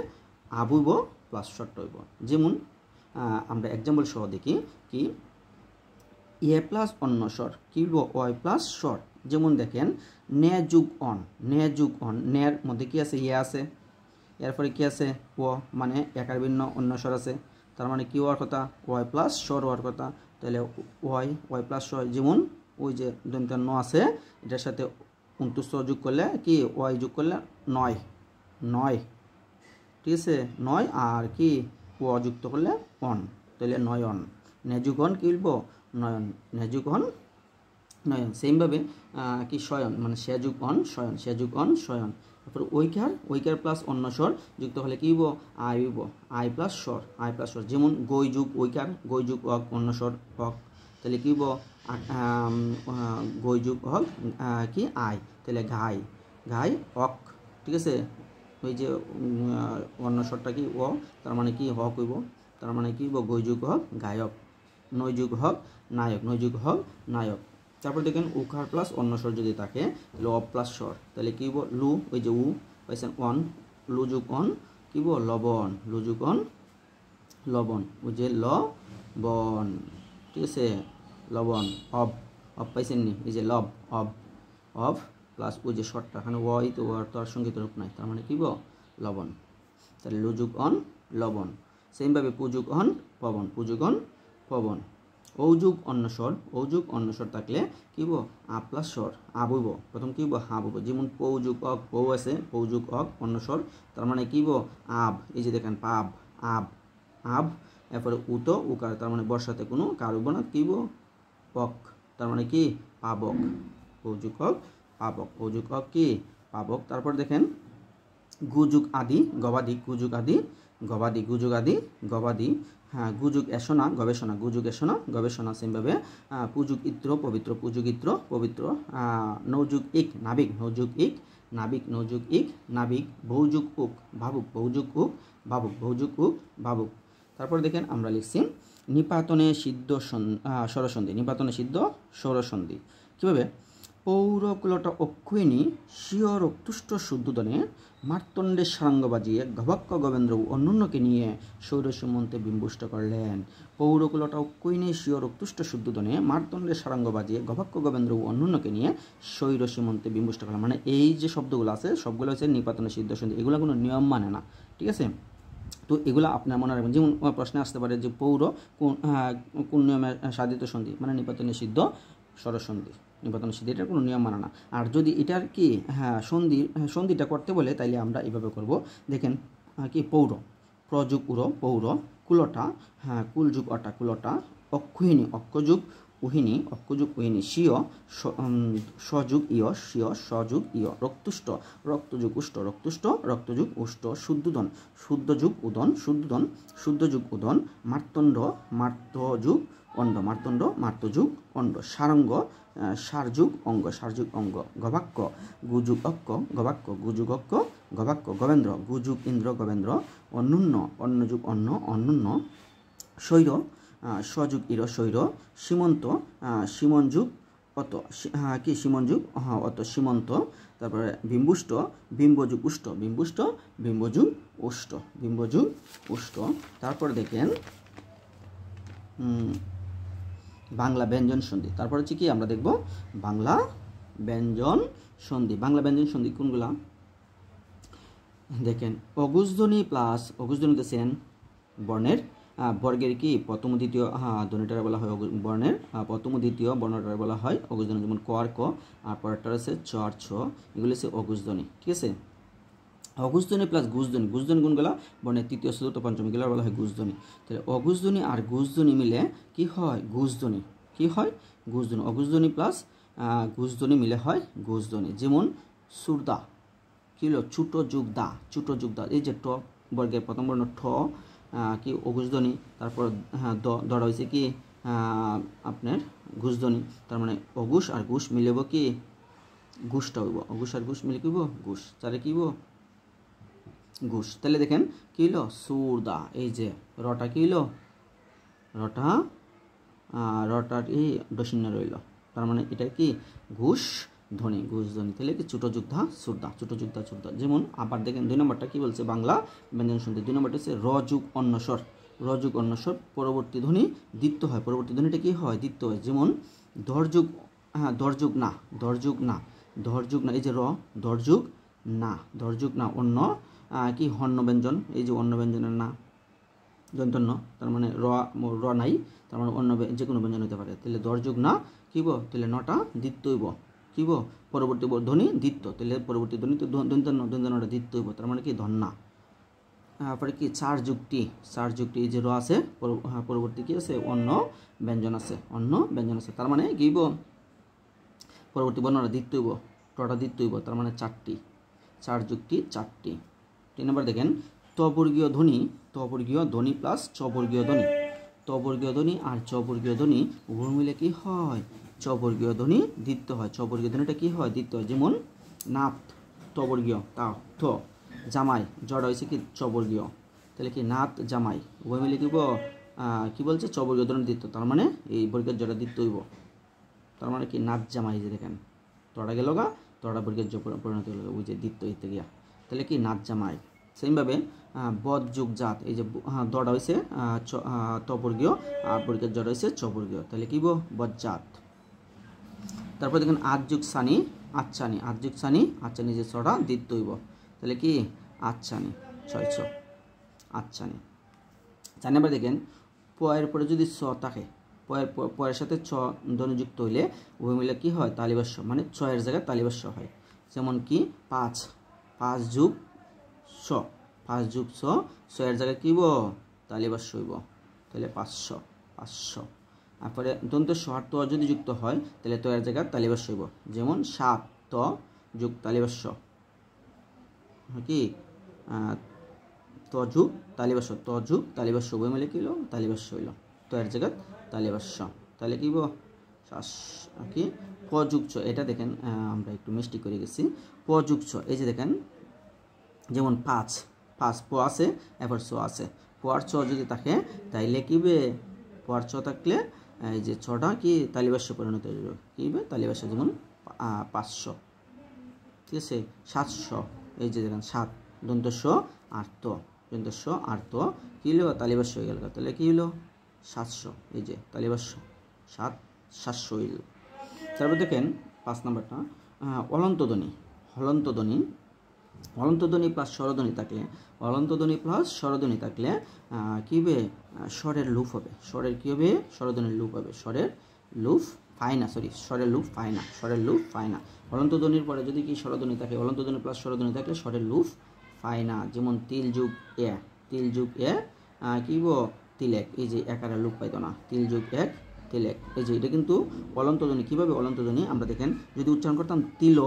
আবৈব প্লাস স্বরটা হইব। যেমন আমরা এক্সাম্পল সহ দেখি, কি এ প্লাস অন্যস্বর কি বলবো ওয়াই প্লাস স্বর, যেমন দেখেন নে যুগ অন, নে যুগ অন, নের মধ্যে কি আছে ইয়ে আছে, এরপরে কি আছে ও, মানে একার ভিন্ন অন্যস্বর আছে, তার মানে কি হওয়ার কথা ওয়াই প্লাস স্বর হওয়ার কথা, তাহলে ওয়াই প্লাস স্বর। যেমন ওই যে দন্ত্য ন আছে, এটার সাথে অন্তুস্থ যোগ করলে কি ওয়াই যোগ করলে নয়, নয়, ঠিক আছে, নয়, আর কি ও যুক্ত করলে অন, তাহলে নয়ন, নেযুগন কি বলবো নয়ন, নেযুগন নয়ন। সেমভাবে কি শয়ন, মানে সেযুগ অন শয়ন, সেযুগ অন শয়ন। তারপর ঐকার প্লাস অন্যস্বর যুক্ত হলে কি হইব আই হইব, আই প্লাস স্বর, আই প্লাস স্বর। যেমন গই যুগ ঐকার, গই যুগ অক অন্যস্বর হক, তাহলে কি হইব গই যুগ হক কি আই, তাহলে ঘাই, ঘাই অক, ঠিক আছে। ওই যে অন্যস্বরটা কি ও, তার মানে কি হক হইব, তার মানে কি হইব গই যুগ হক গায়ক, নয় যুগ হক নায়ক, নয় যুগ হক নায়ক। তারপর দেখেন উকার প্লাস অন্যস্বর যদি থাকে তাহলে অ প্লাস স্বর, তাহলে কি হইব লু, ওই যে উ পাইছেন অন, লু যুগ অন কি হইব লবণ, লু যুগ অন লবণ, ওই যে লবণ, ঠিক আছে লবণ। অব, অব পাইছেন নি, এই যে লব, অব, অব প্লাস ওই যে শর্টটা এখানে ওয়াই তো ওয়ার তো আর সঙ্গীত রূপ নাই, তার মানে কি লবণ। তাহলে লুযুগ অন লবণ। সেমভাবে পুযুগ অন পবন, পুযুগ অন পবন। ঔযুগ অন্যস্বর থাকলে কি আ প্লাস স্বর আবইব, প্রথম কি হাবইব। যেমন পৌযুগ অক পৌ আছে, পৌযুগ অক অন্যস্বর, তার মানে কি আব। এই যে দেখেন পাব, আব, আব। এরপরে উত উকার, তার মানে বর্ষাতে কোনো কার হইব না, কি পক, তার মানে কি পাবক। পৌযুগ অক পাবক, পৌযুগ অক কি পাবক। তারপর দেখেন গুযুগ আদি গবাদি, গুযুগ আদি গবাদি, গুযুগ আদি গবাদি। হ্যাঁ, গুযুগ এসনা গবেষণা, গুযুগ এসনা গবেষণা। সেমভাবে পুযুগ ইত্র পবিত্র, পুযুগ ইত্র পবিত্র। নৌযুগ ইক নাবিক, নৌযুগ ইক নাবিক, নৌযুগ ইক নাবিক। ভৌযুগ উক ভাবুক, ভৌযুগ উক ভাবুক, ভৌযুগ উক ভাবুক। তারপর দেখেন আমরা লিখছি নিপাতনে সিদ্ধ স্বরসন্ধি, নিপাতনে সিদ্ধ স্বরসন্ধি কীভাবে? পৌরকুলটা অক্ষয়িনী স্বীয় রক্তুষ্ট শুদ্ধোদনে মার্তণ্ডের সারাঙ্গ বাজিয়ে গবাক্য গোবেন্দ্র অন্যান্যকে নিয়ে সৌরসীমন্তে বিম্বুষ্ট করলেন। পৌরকুলটা অক্ষয়িনী স্বীয় রক্তুষ্ট শুদ্ধোদনে মার্তণ্ডের সারাঙ্গ বাজিয়ে গবাক্য গোবেন্দ্র অন্যান্যকে নিয়ে সৌরসীমন্তে বিম্বুষ্ট করলেন। মানে এই যে শব্দগুলো আছে সবগুলো হচ্ছে নিপাতনে সিদ্ধ সন্ধি, এগুলো কোনো নিয়ম মানে না, ঠিক আছে? তো এগুলো আপনার মনে রাখবেন। যেমন প্রশ্নে আসতে পারে যে পৌর কোন নিয়মে সাধিত সন্ধি, মানে নিপাতনে সিদ্ধ স্বরসন্ধি, নিপাতনে সিদ্ধি, এটার কোনো নিয়ম মানে না। আর যদি এটার কি সন্ধিটা করতে বলে তাইলে আমরা এইভাবে করব। দেখেন কি পৌর, প্রযুগ উড়ো পৌর, কুলটা কুলযুগ অটা কুলটা, অক্ষয়িনী অক্ষযুগ উহিনী, অক্ষযুগ উহিনী, স্বীয় সযুগ ইয়, স্বীয় সযুগ ইয়, রক্তুষ্ট রক্তযুগ উষ্ট, রক্তুষ্ট রক্তযুগ উষ্ট, শুদ্ধোদন শুদ্ধযুগ উদন, শুদ্ধোদন শুদ্ধযুগ উদন, মার্তণ্ড মার্তযুগ অণ্ড, মার্তণ্ড মার্তযুগ অণ্ড, সারঙ্গ সারযুগ অঙ্গ, সারযুগ অঙ্গ, গবাক্য গুযুগ অক্ক, গবাক্য গুযুগ অক্ক গবাক্য, গবেন্দ্র গুযুগ ইন্দ্র গোবেন্দ্র, অন্যন্য অন্যযুগ অন্য অন্যন্য, শৈর সযুগ ইর শৈর, সীমন্ত সীমনযুগ অত, কি সীমনযুগ অত সীমন্ত। তারপরে বিম্বুষ্ট বিম্বযুগ উষ্ট, বিম্বুষ্ট বিম্বযুগ উষ্ট, বিম্বযুগ উষ্ট। তারপর দেখেন বাংলা ব্যঞ্জন সন্ধি। তারপর হচ্ছে কি আমরা দেখব বাংলা ব্যঞ্জন সন্ধি। বাংলা ব্যঞ্জন সন্ধি কোনগুলা? দেখেন অগুজধ্বনি প্লাস অগুজধ্বনি দিয়েছেন বর্ণের বর্গের কি প্রথম দ্বিতীয় ধ্বনিটারে বলা হয় বর্ণের প্রথম দ্বিতীয় বর্ণটারে বলা হয় অগুজধ্বনি। যেমন ক আর ক, আর পরেরটা আছে চ আর ছ, এগুলো হচ্ছে অগুজধ্বনি, ঠিক আছে? অগুজধ্বনি প্লাস গুজধ্বনি, গুজধ্বনি কোনগুলা? বর্ণের তৃতীয় চতুর্থ পঞ্চম, এগুলো বলা হয় গুজধ্বনি। তাহলে অগুজধ্বনি আর গুজধ্বনি মিলে কি হয়? গুজধ্বনি। কি হয়? গুজধ্বনি। অগুজধ্বনি প্লাস গুজধ্বনি মিলে হয় গুজধ্বনি। যেমন সুরদা কি হলো? ছোট যুগ দা, ছোট যুগ দা। এই যে ট বর্গের প্রথম বর্ণ ঠ কি অগুজধ্বনি, তারপর দড়া হয়েছে কি আপনার গুজধ্বনি। তার মানে অগুশ আর ঘুষ মিলেব কি? ঘুষটা হইব, অগুশ আর ঘুষ মিলে কি হইব? ঘুষ। তাহলে কি হইব? ঘুষ। তাহলে দেখেন কি হইল? সুরদা। এই যে রটা কি হইল? রটা রটার এই ডসিন্য রইল, তার মানে এটা কি? ঘুষ ধ্বনি, ঘুষ ধ্বনি। তাহলে কি? ছোট যুদ্ধা সুরদা, ছোট যুদ্ধা সুরদা। যেমন আবার দেখেন 2 নম্বরটা কি বলছে? বাংলা ব্যঞ্জন সন্ধি 2 নম্বরটা হচ্ছে রযুগ অন্যস্বর, রযুগ অন্যস্বর পরবর্তী ধ্বনি দ্বিত্ব হয়, পরবর্তী ধ্বনিটা কি হয়? দ্বিত্ব হয়। যেমন দরযুগ দরযুগ না, দরযুগ না, দরযুগ না। এই যে র দরযুগ না, দরযুগ না। অন্য কি? হর্ণ ব্যঞ্জন, এই যে অন্য ব্যঞ্জনের না দন্তন্য, তার মানে র নাই, তার মানে অন্য যে কোনো ব্যঞ্জন হতে পারে। তাহলে দরযুগ না কিব? তাহলে নটা দ্বিত্ব হইব, কিব? পরবর্তী ধ্বনি দ্বিত্ব, তাহলে পরবর্তী ধ্বনি তো দন্তন্য, দন্তন্যটা দ্বিত্ব হইব, তার মানে কি? ধন্যা। তারপরে কি? চার যুগটি, চার যুগটি। এই যে র আছে পরবর্তী কি আছে? অন্য ব্যঞ্জন আছে, অন্য ব্যঞ্জন আছে, তার মানে কি হইব? পরবর্তী বর্ণটা দ্বিত্ব হইব, টটা দ্বিত্ব হইব, তার মানে চারটি, চার যুগটি চারটি। 3 নম্বর দেখেন তবর্গীয় ধ্বনি, তবর্গীয় ধ্বনি প্লাস চবর্গীয় ধ্বনি, তবর্গীয় ধ্বনি আর চবর্গীয় ধ্বনি উভয় মিলে কি হয়? চবর্গীয় ধ্বনি দ্বিত্ব হয়, চবর্গীয় ধ্বনিটা কি হয়? দ্বিত্ব হয়। যেমন নাত তবর্গীয় তা থ, জামাই জড় হয়েছে কি? চবর্গীয়, তাহলে কি? নাত জামাই উভয় মিলে কি বলছে? চবর্গীয় ধ্বনি দ্বিত্ব, তার মানে এই বর্গের জড়া দ্বিত্ব হইব, তার মানে কি? নাত জামাই। যে দেখেন তড়া গেল গা, তড়া বর্গের পরিণত হল ওই যে দ্বিত্ব হইতে গিয়া, তাহলে কি? নাত জামাই। সেমভাবে বদ যুগ জাত, এই যে দড়া হয়েছে তবর্গীয় আর বর্গের জড় হয়েছে চবর্গীয়, তাহলে কি? বজ্জাত। তারপর দেখেন আজযুগ সানি আচ্ছানি, আজযুগ সানি আচ্ছানি যে ছটা দ্বিত্ব হইব, তাহলে কি আচ্ছানি 600 আচ্ছানি। 4 নম্বর দেখেন পয়ের পরে যদি ছ থাকে, পয়ের সাথে ছ ধ্বনিযুক্ত হইলে উভয় মিলে কি হয় তালিবাস্য, মানে ছয়ের জায়গায় তালিবাস্য হয়। যেমন কি 5 5 + ছ 5 + ছ, ছয়ের জায়গায় কি হইব তালিবাস্য হইব, তাহলে 500 500। তারপরে দন্ত স আর ত যদি যুক্ত হয় তাহলে তয়ের জায়গায় তালিবাস্য হইব, যেমন 7 ত যুগ তালিবাস্য কি ত যুগ তালিবাস্য, ত যুগ তালিবাস্য উভয় মিলে কি হলো তালিবাস্য হইল, তয়ের জায়গায় তালিবাস্য, তাহলে কি হইব কি প যুগ ছ। এটা দেখেন আমরা একটু মিস্টেক করে গেছি, প যুগ ছ। এই যে দেখেন যেমন 5 প আছে, এরপর ছ আছে, প আর ছ যদি থাকে তাইলে কি হবে, প আর ছ থাকলে এই যে ছটা কি তালিবাস্য পরিণত হয়ে যাবে, কি হবে তালিবাস্য, যেমন 500, ঠিক আছে। 700, এই যে দেখেন 7 দন্ত স আর ত, দন্ত স আর ত কি হলো তালিবাস্য হয়ে গেল, তাহলে কি হলো 700, এই যে তালিবাস্য 700 হইল। তারপর দেখেন 5 নম্বরটা অলন্ত ধ্বনি, হলন্ত ধ্বনি, হলন্ত ধ্বনি প্লাস স্বরধ্বনি থাকলে, হলন্ত ধ্বনি প্লাস স্বরধ্বনি থাকলে কি হবে স্বরের লুপ হবে, স্বরের কি হবে স্বরধ্বনির লুপ হবে, স্বরের লুপ ফাইনা, স্বরের লুপ ফাইনা, স্বরের লুপ ফাইনা। হলন্ত ধ্বনির পরে যদি কি স্বরধ্বনি থাকে, হলন্ত ধ্বনি প্লাস স্বরধ্বনি থাকলে স্বরের লুপ ফাইনা, যেমন তিল যুগ এ, তিল যুগ এ কি হইব তিলেক, এই যে একারে লুপ পাইতো না, তিল যুগ এক তিলেক, এই যে এটা কিন্তু অলন্ত ধ্বনি। কীভাবে অলন্ত ধ্বনি আমরা দেখেন যদি উচ্চারণ করতাম তিল,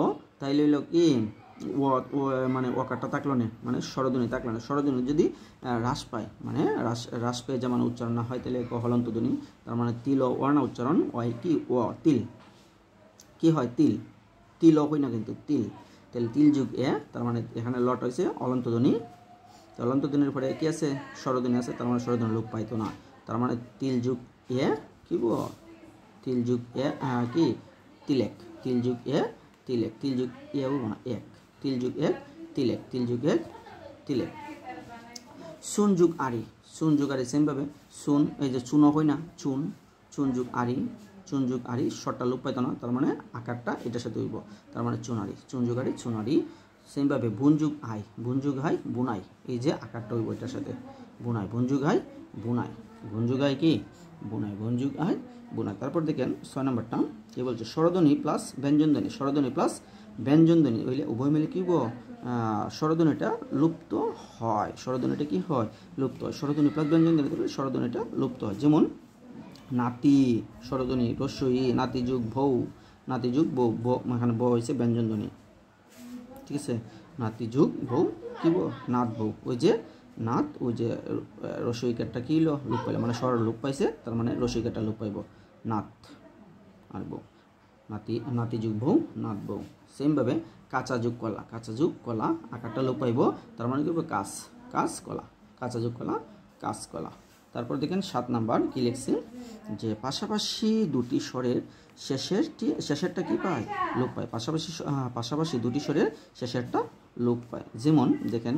তাইলে হইল কি মানে ওকারটা থাকলো না, মানে স্বরধ্বনি থাকলো না, স্বরধ্বনি যদি হ্রাস পায়, মানে হ্রাস পেয়ে যেমন উচ্চারণ না হয় তাহলে হলন্ত ধ্বনি, তার মানে তিল ও না উচ্চারণ হয় কি ও তিল, কি হয় তিল, তিল হয় না কিন্তু তিল, তাহলে তিল যুগ এ, তার মানে এখানে লট হয়েছে অলন্ত ধ্বনি, অলন্ত ধ্বনির পরে কি আছে স্বরধ্বনি আছে, তার মানে স্বরধ্বনি লোপ পাইতো না, তার মানে তিল যুগ এ কি তিল যুগ এ কি তিলেক, তিল যুগ এ তিলেক, তিল যুগ এ হবো না এক, তিল যুগ এক তিলেক, তিল যুগ এক তিলেক। সুন যুগ আরি, সুন যুগ আরি সেমভাবে সুন, এই যে চুন হয় না চুন, চুন যুগ আরি, চুন যুগ আরি শর্টটা লোপ পাইতো না, তার মানে আকারটা এটার সাথে হইব, তার মানে চুনারি, চুন যুগ আরি চুনারি। সেমভাবে বুন যুগ আই, বুন যুগ হাই বুনাই, এই যে আকারটা হইব এটার সাথে বুনাই, বুন যুগ হাই বুনাই, বুন যুগ আই কি বুনাই, বুন যুগ আই বুনাই। তারপর দেখেন 6 নম্বরটা কি বলছে স্বরধ্বনি প্লাস ব্যঞ্জনধ্বনি, স্বরধ্বনি প্লাস ব্যঞ্জনধ্বনি হইলে উভয় মিলে কি স্বরধ্বনিটা লুপ্ত হয়, স্বরধ্বনিটা কি হয় লুপ্ত হয়, স্বরধ্বনি প্লাস ব্যঞ্জনধ্বনি করলে স্বরধ্বনিটা লুপ্ত হয়। যেমন নাতি স্বরধ্বনি রস্যই, নাতি যুগ ভৌ, নাতি যুগ বৌ, এখানে ব হয়েছে ব্যঞ্জনধ্বনি, ঠিক আছে। নাতি যুগ বৌ কি নাত বৌ, ওই যে নাত, ওই যে রস্যইকারটা কি হলো লোপ পাইলো, মানে স্বর লোপ পাইছে, তার মানে রস্যইকারটা লোপ পাইব নাত আর বৌ, নাতি নাতি যুগ বৌ নাত বৌ। সেমভাবে কাঁচা যুগ কলা, কাঁচা যুগ কলা আকারটা লোপ পাইব, তার মানে কি হবে কাঁচ, কাঁচ কলা, কাঁচা যুগ কলা কাঁচ কলা। তারপর দেখেন 7 নাম্বার কি লিখছে যে পাশাপাশি দুটি স্বরের শেষেরটা কি পায় লোপ পায়, পাশাপাশি দুটি স্বরের শেষেরটা লোপ পায়। যেমন দেখেন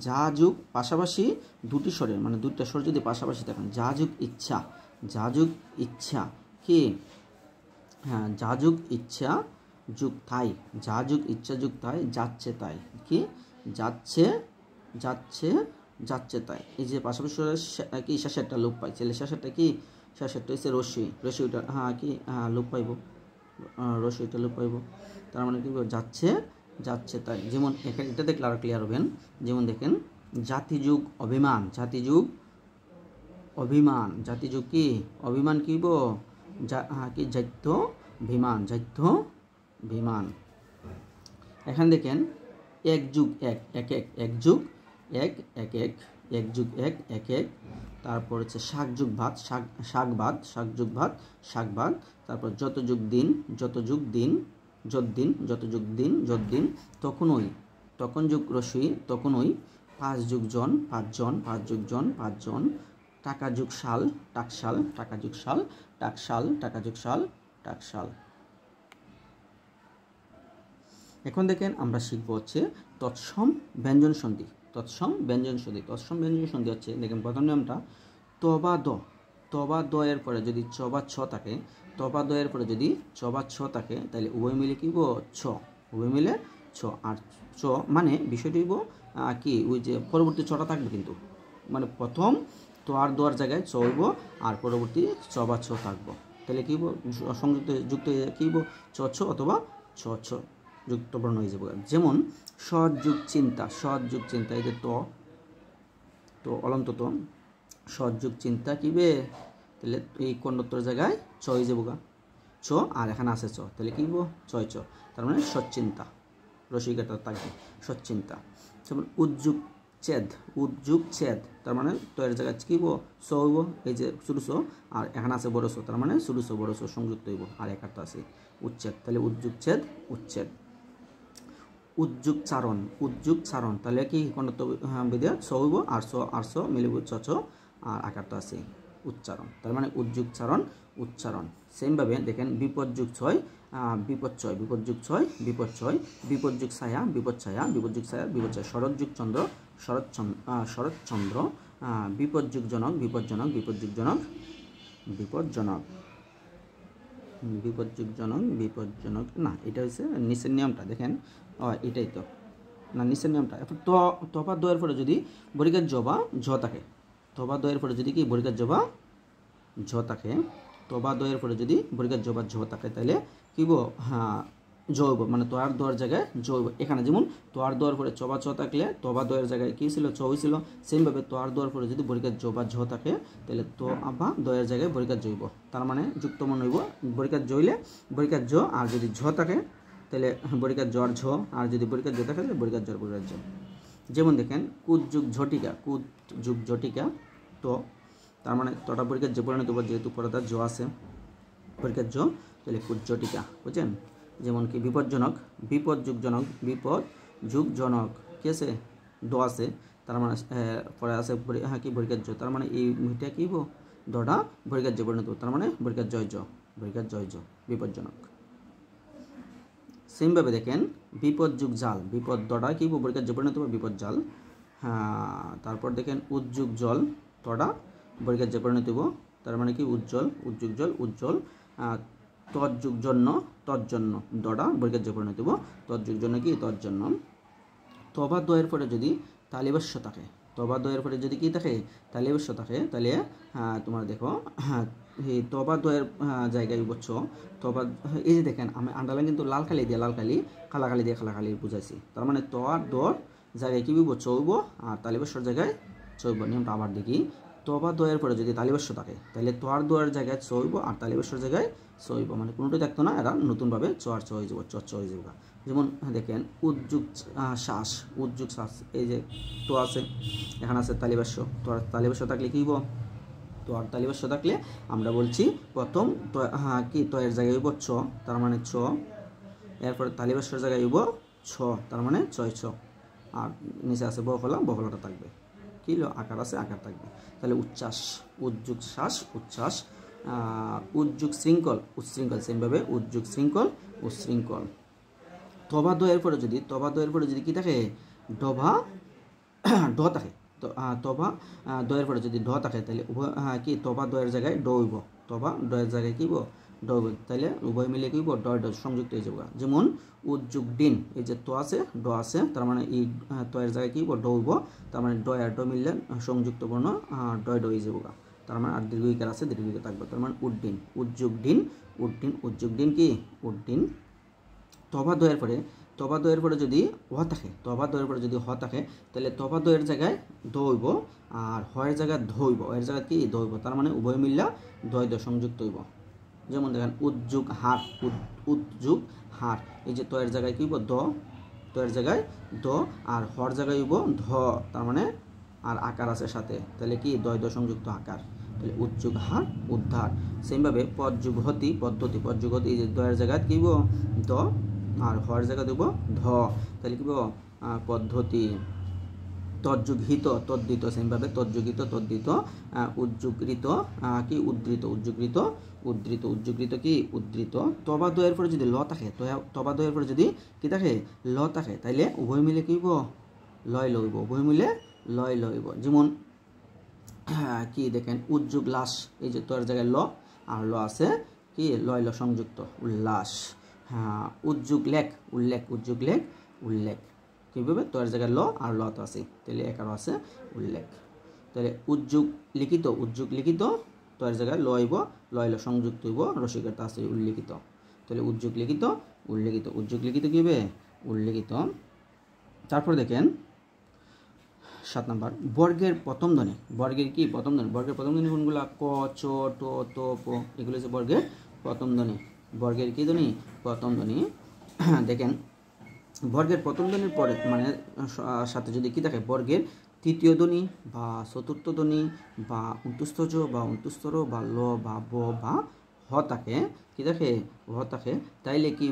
যা যুগ পাশাপাশি দুটি স্বরের, মানে দুইটা স্বর যদি পাশাপাশি দেখেন যা যুগ ইচ্ছা, যা যুগ ইচ্ছা কি হ্যাঁ যা যুগ ইচ্ছা যুগ তাই, যা যুগ ইচ্ছা যুগ তাই, যাচ্ছে তাই কি যাচ্ছে যাচ্ছে যাচ্ছে তাই, এই যে পাশাপাশি কি শেষেরটা লোপ পাই, ছেলে শেষেরটা কি শেষেরটা হচ্ছে রস্যই, রস্যইটা কি লোপ পাইব, রস্যইটা লোপ পাইব, তার মানে কি যাচ্ছে যাচ্ছে তাই। যেমন এখানে এটা দেখলে আরো ক্লিয়ার হবেন, যেমন দেখেন জাতিযুগ অভিমান, জাতিযুগ অভিমান, জাতিযুগ কি অভিমান কি কি জাত্য ভিমান, জাত্য ভিমান। এখানে দেখেন এক যুগ এক এক এক, এক যুগ এক এক এক, এক যুগ এক এক এক। তারপর হচ্ছে শাক যুগ ভাত, শাক ভাত, শাক যুগ ভাত শাক ভাত। তারপর যত যুগ দিন, যত যুগ দিন যত দিন, যত যুগ দিন যত দিন। তখনই, তখন যুগ রস্যই তখনই। 5 যুগ জন 5 জন, 5 যুগ জন 5 জন। টাকা যুগ সাল টাকশাল, টাকা যুগ সাল টাকশাল, টাকা যুগ সাল টাকশাল। এখন দেখেন আমরা শিখবো হচ্ছে তৎসম ব্যঞ্জন সন্ধি, তৎসম ব্যঞ্জন সন্ধি। তৎসম ব্যঞ্জন সন্ধি হচ্ছে দেখেন প্রথম নিয়মটা তবা দ, ত তবা দয়ের পরে যদি চ বা ছ থাকে, তবা দয়ের পরে যদি চ বা ছ থাকে, তাহলে উভয় মিলে কি ছ, উভয় মিলে ছ। আর চ মানে বিষয়টি কি ওই যে পরবর্তী ছটা থাকবে কিন্তু, মানে প্রথম তো আর দোয়ার জায়গায় চ হইব আর পরবর্তী চ বা ছ থাকবো, তাহলে কি সংযুক্ত যুক্ত কি চ ছ অথবা ছ ছ যুক্ত বর্ণ হয়ে যাবে। যেমন সৎ যুগ চিন্তা, সৎ যুগ চিন্তা, এই যে তো অলন্ত তো সৎ যুগ চিন্তা কিবে, তাহলে এই কন্ডত্তর জায়গায় চ হয়ে যাবো গা, চ আর এখানে আছে চ, তাহলে কি ছয় চ, তার মানে সচ্চিন্তা, রসিকতা থাকবে সচ্চিন্তা। যেমন উদ্যোগ ছেদ, উদ্যোগ ছেদ, তার মানে তো এর জায়গায় কি চ হইব, এই যে ছোটো চ আর এখানে আছে বড় চ, তার মানে ছোটো চ বড় চ সংযুক্ত হইব আর একার্থ আছে উচ্ছেদ, তাহলে উদ্যোগ ছেদ উচ্ছেদ। উদ্যোগ চারণ, উদ্যোগ চারণ, তাহলে কি কন্ডত্ব বেদে চ হইব আর চ মিলিব চ চ আর আকারটা আছে উচ্চারণ, তার মানে উদ্যোগ চারণ উচ্চারণ। সেমভাবে দেখেন বিপদযুগ ছয় বিপদচয়, বিপদযুগ ছয় বিপদচয়, বিপদযুগ ছায়া বিপদছায়া, বিপদযুগ ছায়া বিপদছায়া, শরৎযুগ চন্দ্র শরৎচন্দ্র, বিপদযুগ জনক বিপদজনক, বিপদযুগ জনক বিপদজনক, বিপদযুগ জনক বিপদজনক, না এটা হচ্ছে নিচের নিয়মটা দেখেন, এটাই তো না নিচের নিয়মটা। এখন তবা দয়ের পরে যদি বরিকার জবা ঝ থাকে, তবা দয়ের পরে যদি কি বরিকার জবা ঝ থাকে, তবা দয়ের পরে যদি বরিকার জবা ঝ থাকে, তাহলে কি হ্যাঁ জৈব, মানে তোয়ার দোয়ার জায়গায় জৈব। এখানে যেমন তোয়ার দোয়ার পরে চবা ছ থাকলে তবা দয়ের জায়গায় কী ছিল চ হয়েছিল, সেমভাবে তোয়ার দোয়ার পরে যদি বরিকার জবা ঝ থাকে, তাহলে তো আবা দয়ের জায়গায় বরিকার জৈব, তার মানে যুক্তমন হইব বরিকার জইলে বরিকার জ, আর যদি ঝ থাকে তাহলে বরিকার জ্বর ঝ, আর যদি বরিকার জ থাকে তাহলে বরিকার জ্বর বরিকার জ। যেমন দেখেন কুদ যুগ ঝটিকা, কুদ যুগ ঝটিকা, তো তার মানে তটা বরিকার যে পরিণত যেহেতু পরে তার জ আছে বরিকার জ, তাহলে কুদ ঝটিকা, বুঝছেন। যেমন কি বিপজ্জনক, বিপদ যুগজনক, বিপদ যুগজনক কি আছে দ আছে, তার মানে পরে আছে হ্যাঁ কি বরিকার জ, তার মানে এই মিটা কি দটা বরিকার জ পরিণত, তার মানে বরিকার জয় জ, বরিকার জয় জ বিপজ্জনক। সেমভাবে দেখেন বিপদ যুগ জাল, বিপদ দটা কি বরিকার জ পরিণত বিপদ জাল। হ্যাঁ তারপর দেখেন উজ্জুগ জল, তটা বরিকার জ পরিণত, তার মানে কি উজ্জ্বল, উজ্জুগ জল উজ্জ্বল। তজ্জুগ জন্য, তজ্জন্য দটা বরিকার জ পরিণত, তজ্জুগ জন্য কি তজ্জন্য। তবা দয়ের পরে যদি তালিবাস্য থাকে, তবা দয়ের পরে যদি কি থাকে তালিবাস্য থাকে, তাহলে তোমার দেখো এই তবা দয়ের জায়গায় বুঝছ তবা, এই যে দেখেন আমি আন্ডারলাইন কিন্তু লাল কালি দিয়ে লাল কালি খালা কালি দিয়ে খালা কালি বুঝাইছি, তার মানে তোয়ার দর জায়গায় কি বুঝবো চৌব আর তালিবাস্যর জায়গায় চৌব। নিয়মটা আবার দেখি, তবা দয়ের পরে যদি তালিবাস্য থাকে তাহলে তোয়ার দোয়ার জায়গায় চইব আর তালিবাস্যর জায়গায় চইব, মানে কোনোটাই থাকতো না, এরা নতুনভাবে চোয়ার চ হয়ে যাব, চ হয়ে যাব। যেমন দেখেন উদ্যোগ শ্বাস, উদ্যোগ শ্বাস, এই যে তো আছে এখানে আছে তালিবাস্য, তো আর তালিবাস্য থাকলে কী তো আর তালিবাস্য থাকলে আমরা বলছি প্রথম কি তয়ের জায়গায় হইব ছ, তার মানে ছ, এরপরে তালিবাস্যর জায়গায় হইব ছ, তার মানে ছয় ছ, আর নিচে আছে বফলা, বফলাটা থাকবে কি আকার আছে আকার থাকবে, তাহলে উচ্ছ্বাস, উদ্যোগ শ্বাস উচ্ছ্বাস। উদ্যোগ শৃঙ্খল উচ্ছৃঙ্খল, সেমভাবে উদ্যোগ শৃঙ্খল উচ্ছৃঙ্খল। তবা দয়ের পরে যদি, তবা দয়ের পরে যদি কি থাকে ডভা ড থাকে, তবা দয়ের পরে যদি ড থাকে তাহলে উভয় কি তবা দয়ের জায়গায় ড হইব, তবা ডয়ের জায়গায় কি ড হইব, তাহলে উভয় মিলে কি ড ড সংযুক্ত হয়ে যাবে। যেমন উদ্যোগ ডিন, এই যে তো আছে ড আছে, তার মানে এই তয়ের জায়গায় কি ড হইব, তার মানে ড আর ড মিললে সংযুক্ত বর্ণ ডয় ড হয়ে যাবে, তার মানে আর দীর্ঘিকার আছে দীর্ঘিকার থাকবে, তার মানে উড্ডিন, উদ্যোগ ডিন উড্ডিন, উদ্যোগ ডিন কি উড্ডিন। তবা দয়ের পরে, তবা দয়ের পরে যদি হ থাকে, তবা দয়ের পরে যদি হ থাকে তাহলে তবা দয়ের জায়গায় দ হইব আর হয়ের জায়গায় ধ হইব, এর জায়গায় কি দ হইব, তার মানে উভয় মিল্লা দয় দ সংযুক্ত হইব। যেমন দেখেন উদ্যোগ হার, উদ্যোগ হার, এই যে তয়ের জায়গায় কি হইব দ, তয়ের জায়গায় দ আর হর জায়গায় হইব ধ, তার মানে আর আকার আছে সাথে, তাহলে কি দয় দ সংযুক্ত আকার, তাহলে উদ্যোগ হার উদ্ধার। সেমভাবে পদযুগহতি পদ্ধতি, পদযুগহতি এই যে দয়ের জায়গায় কি হইব দ আর হর জায়গা দেব ধ, তাহলে কি পদ্ধতি। তজ্জুগহিত তদ্দিত, সেমভাবে তজ্জুগিত তদ্দিত। উজ্জুগৃত কি উদ্ধৃত, উজ্জুগৃত উদ্ধৃত, উজ্জুগৃত কি উদ্ধৃত। তবা দয়ের পরে যদি ল থাকে, তবা দয়ের পরে যদি কি থাকে ল থাকে, তাইলে উভয় মিলে কি হইব লয় লইব, উভয় মিলে লয় লইব। যেমন কি দেখেন উদ্যোগ লাশ, এই যে তোর জায়গায় ল আর ল আছে কি লয় ল সংযুক্ত উল্লাস। হ্যাঁ উদ্যোগ লেখ উল্লেখ, উদ্যোগ লেখ উল্লেখ, কীভাবে তোর জায়গায় ল আর ল তো আছে, তাহলে একারও আছে উল্লেখ। তাহলে উদ্যোগ লিখিত, উদ্যোগ লিখিত তোর জায়গায় ল হইব, লয় ল সংযুক্ত হইব, রসিকতা আছে উল্লিখিত। তাহলে উদ্যোগ লিখিত উল্লেখিত, উদ্যোগ লিখিত কী হবে উল্লেখিত। তারপর দেখেন 7 নম্বর বর্গের প্রথম ধ্বনি, বর্গের কি প্রথম ধ্বনি, বর্গের প্রথম ধ্বনি কোনগুলো ক চ ট ত প, এগুলো হচ্ছে বর্গের প্রথম ধ্বনি, বর্গের কি ধ্বনি প্রথম ধ্বনি। দেখেন বর্গের প্রথম ধ্বনির পরে মানে সাথে যদি কি থাকে বর্গের তৃতীয় ধ্বনি বা চতুর্থ ধ্বনি বা অন্তুস্থজ বা অন্তুস্তর বা ল বা ব বা হ থাকে, কি থাকে হ থাকে, তাইলে কি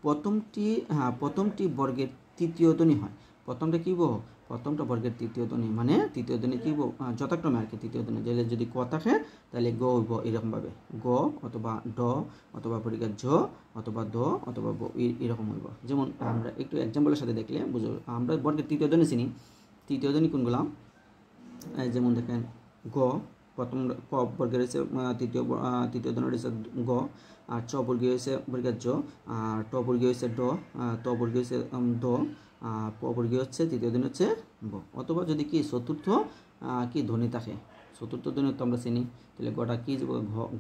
প্রথমটি বর্গের তৃতীয় ধ্বনি হয়, প্রথমটা কি প্রথমটা বর্গের তৃতীয় ধ্বনি, মানে তৃতীয় ধ্বনি কি যথাক্রমে আর কি তৃতীয় ধ্বনি, যদি ক থাকে তাহলে গ হইব এরকমভাবে গ অথবা ড অথবা পরিকার ঝ অথবা দ অথবা ব এরকম হইব। যেমন আমরা একটু এক্সাম্পলের সাথে দেখলে বুঝব, আমরা বর্গের তৃতীয় ধ্বনি চিনি, তৃতীয় ধ্বনি কোনগুলো, যেমন দেখেন গ প্রথম ক বর্গের হচ্ছে তৃতীয় ধ্বনি হচ্ছে গ, আর চ বর্গীয় হচ্ছে বর্গের জ, আর ট বর্গীয় হচ্ছে ড, ত বর্গীয় হচ্ছে দ, প বর্গীয় হচ্ছে তৃতীয় ধ্বনি হচ্ছে ব। অথবা যদি কি চতুর্থ কি ধ্বনি থাকে, চতুর্থ ধ্বনি তো আমরা চিনি, তাহলে গটা কি যাব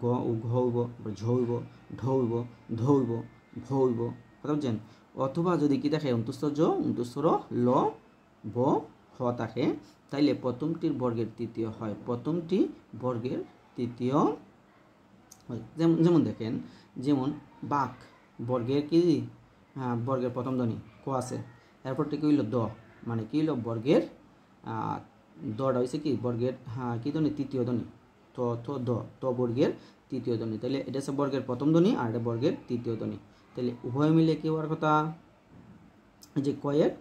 ঘ ও ঘ হইব, ঝ হইব, ঢ হইব, ধ হইব, ভ হইব, কথা বুঝছেন। অথবা যদি কি থাকে অন্তুস্থ জ অন্তুস্থর ল ব হ থাকে, তাইলে প্রথমটির বর্গের তৃতীয় হয়, প্রথমটি বর্গের তৃতীয় হয়। যেমন দেখেন যেমন বাক বর্গের কি বর্গের প্রথম ধ্বনি ক আছে, এরপরটি কি হইল দ, মানে কি হইল বর্গের দটা হয়েছে কি বর্গের কি ধ্বনি তৃতীয় ধ্বনি, ত বর্গের তৃতীয় ধ্বনি, তাহলে এটা হচ্ছে বর্গের প্রথম ধ্বনি আর এটা বর্গের তৃতীয় ধ্বনি, তাহলে উভয় মিলে কি হওয়ার কথা, যে কয়ের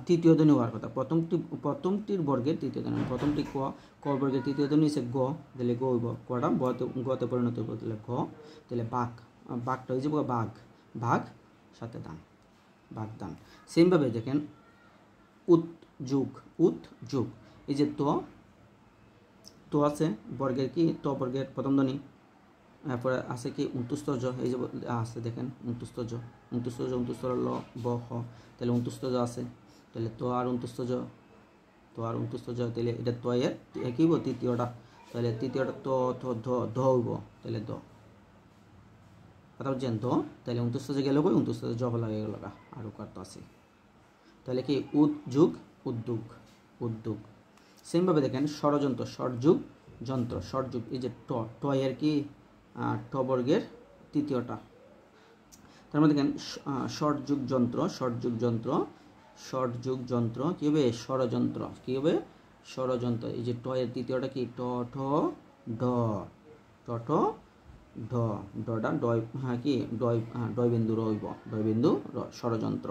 তৃতীয় ধ্বনি হওয়ার কথা, প্রথমটির বর্গের তৃতীয় ধ্বনি, প্রথমটি ক বর্গের তৃতীয় ধ্বনি হচ্ছে গ, তাহলে গ হইব, কটা গতে পরিণত হইব, তাহলে গ, তাহলে বাঘ, বাঘটা হয়ে যাব বাঘ, বাঘ সাথে দান, বাঘ দান। সেমভাবে দেখেন উদ্যোগ, উদ্যোগ, এই যে তো আছে বর্গের কি ত বর্গের প্রথম ধ্বনি, এরপরে আছে কি অন্তুস্থজ, এই যে আছে দেখেন অন্তুস্থজ, অন্তুস্থর ল ব হ, তাহলে অন্তুস্থজ আছে, তাহলে তো আর অন্তুস্থজ, তাহলে এটা তো এর কি হইব তৃতীয়টা, তাহলে তৃতীয়টা ধ হইব, তাহলে দ, কথা বুঝছেন দ, তাহলে অন্তুস্থজ গেল কই অন্তুস্থজ জ লাগে গেল আর কার তো আছে, তাহলে কি উদ্যোগ উদ্যোগ উদ্যোগ। সেমভাবে দেখেন ষড়যন্ত্র, ষড়যুগ যন্ত্র, ষড়যুগ, এই যে ট এর কি ট বর্গের তৃতীয়টা, তার মধ্যে দেখেন ষড়যুগ যন্ত্র, ষড়যুগ যন্ত্র, ষড়যুগ যন্ত্র কি হবে ষড়যন্ত্র, কি হবে ষড়যন্ত্র, এই যে ট এর তৃতীয়টা কি ট ঠ ড, ট ঠ ড, ডটা ডয় কি ডয় বিন্দু রইব, ডয় বিন্দু ষড়যন্ত্র,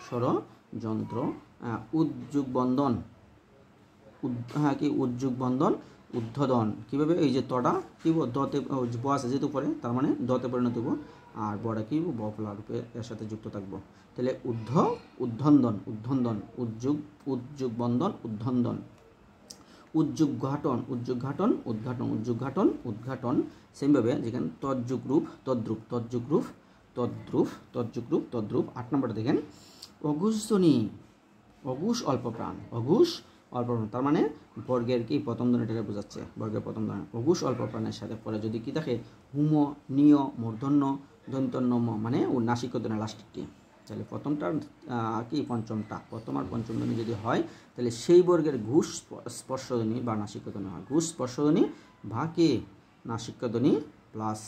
ষড়যন্ত্র। উদ্যোগ বন্ধন, কি উদ্যোগ বন্ধন উদ্ধোধন, কীভাবে এই যে তটা কি দতে ব আছে যেহেতু পরে, তার মানে দতে পরিণত হইব, আর বড়া কি বফলা রূপে এর সাথে যুক্ত থাকবো, তাহলে উদ্ধন্দন, উদ্যোগ বন্ধন উদ্ধন্দন। উদ্যোগ ঘাটন, উদ্ঘাটন। সেমভাবে যেখানে তদ্যুগ রূপ তদ্রূপ। 8 নম্বরটা দেখেন অঘুষধ্বনি, অঘুষ অল্প প্রাণ, তার মানে বর্গের কি প্রথম ধ্বনিটাকে বোঝাচ্ছে, বর্গের প্রথম ধ্বনি অঘুষ অল্প প্রাণের সাথে পরে যদি কি থাকে হুম নিয় মূর্ধন্য দন্তন্য মানে ও নাসিক ধ্বনি লাস্টেরটি, তাহলে প্রথমটার কি পঞ্চমটা, প্রথম আর পঞ্চম ধ্বনি যদি হয় তাহলে সেই বর্গের ঘুষ স্পর্শধ্বনি বা নাসিক ধ্বনি হয়, ঘুষ স্পর্শধ্বনি বা কি নাসিক ধ্বনি প্লাস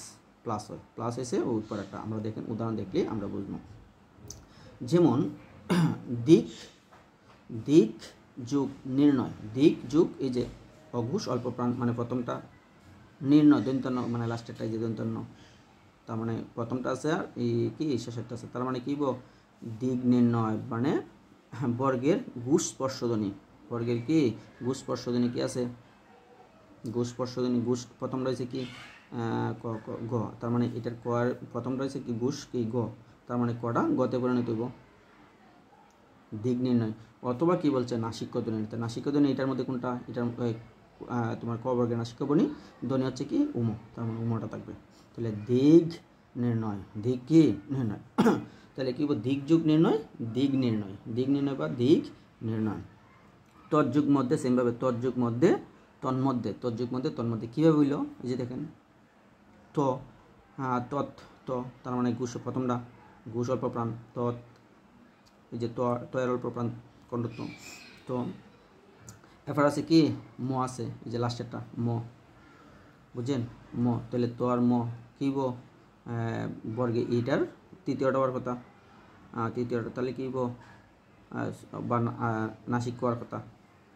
হয়, প্লাস হয়েছে ওই পরেরটা, আমরা দেখেন উদাহরণ দেখলে আমরা বুঝবো। যেমন দিক যুগ নির্ণয়, দিক যুগ, এই যে অঘুষ অল্প প্রাণ মানে প্রথমটা, নির্ণয় দন্তন্য মানে লাস্টেরটা এই যে দন্তন্য, তার মানে প্রথমটা আছে আর এই কি শেষেরটা আছে, তার মানে কি দিক নির্ণয় মানে বর্গের ঘুষ স্পর্শধ্বনি, বর্গের কি ঘুষ স্পর্শধ্বনি কি আছে, ঘুষ স্পর্শধ্বনি, ঘুষ প্রথম রয়েছে কি গ, তার মানে এটার ক প্রথম রয়েছে কি ঘুষ কি গ, তার মানে কটা গতে পরিণত হইব, দিক নির্ণয়, অথবা কি বলছে নাসিক্য ধ্বনি। নাসিক্য ধ্বনি এটার মধ্যে কোনটা, এটার তোমার ক বর্গের নাসিক্য ধ্বনি হচ্ছে কি উম, তার মানে উমটা থাকবে। তাহলে দিক নির্ণয়, দিক কি নির্ণয় তাহলে কি বলবো দিক যুগ নির্ণয়, দিক নির্ণয়, দিক নির্ণয় বা দিক নির্ণয়। তজ্জুগ মধ্যে সেমভাবে তজ্জুগ মধ্যে তন্মধ্যে, তজ্জুগ মধ্যে তন্মধ্যে কীভাবে হইল, এই যে দেখেন ত তৎ ত তার মানে ঘুষ প্রথমটা ঘুষ অল্প প্রাণ তৎ, এই যে তয়ের অল্প প্রাণ কণ্ঠত্ব তো। এরপর আছে কি ম আছে, এই যে লাস্টেরটা ম, বুঝছেন ম। তাহলে তো আর ম কীব বর্গে এইটার তৃতীয়টা হওয়ার কথা, তৃতীয়টা তাহলে কীব বা নাসিক হওয়ার কথা,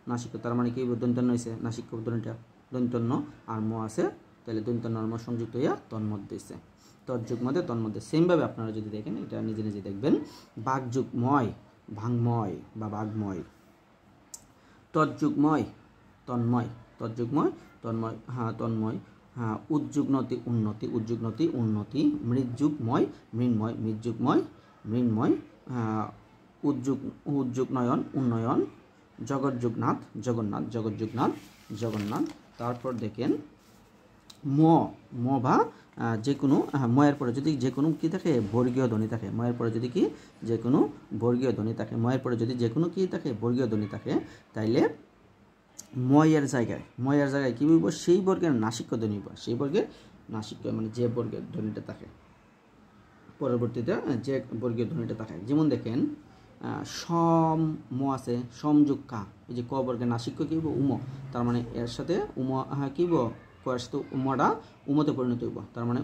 নাসিক তার মানে কীব দন্তন্য হয়েছে নাসিক ধ্বনিটা দন্তন্য, আর ম আছে তাহলে দন্তন্য আর ম সংযুক্ত হইয়া তন্মধ্যে হয়েছে। তজ্জুগ মধ্যে তন্মধ্যে সেমভাবে আপনারা যদি দেখেন এটা নিজে নিজে দেখবেন। বাগযুগময় ভাঙময় বা বাঘময়, তজ্জুগময় তন্ময়, তজ্জুগময় তন্ময় তন্ময়, উজ্জুগ্নতি উন্নতি, উজ্জুগ্নতি উন্নতি, মৃৎযুগময় মৃন্ময়, মৃৎযুগময় মৃন্ময়, উজ্জুগনয়ন উন্নয়ন, জগৎযুগনাথ জগন্নাথ, জগৎযুগনাথ জগন্নাথ। তারপর দেখেন ম, ম বা যে কোনো ময়ের পরে যদি যে কোনো কী থাকে বর্গীয় ধ্বনি থাকে, ময়ের পরে যদি কি যে কোনো বর্গীয় ধ্বনি থাকে, ময়ের পরে যদি যে কোনো কী থাকে বর্গীয় ধ্বনি থাকে, তাইলে ময়ের জায়গায় কী বলবো সেই বর্গের নাসিক্য ধ্বনি হইব, সেই বর্গের নাসিক্য মানে যে বর্গের ধ্বনিটা থাকে পরবর্তীতে যে বর্গীয় ধ্বনিটা থাকে। যেমন দেখেন সম ম আছে সমযুগ কা, এই যে ক বর্গের নাসিক্য কী হইব উম, তার মানে এর সাথে উম কী হইব কয়ের সাথে উমটা উমতে পরিণত হইব, তার মানে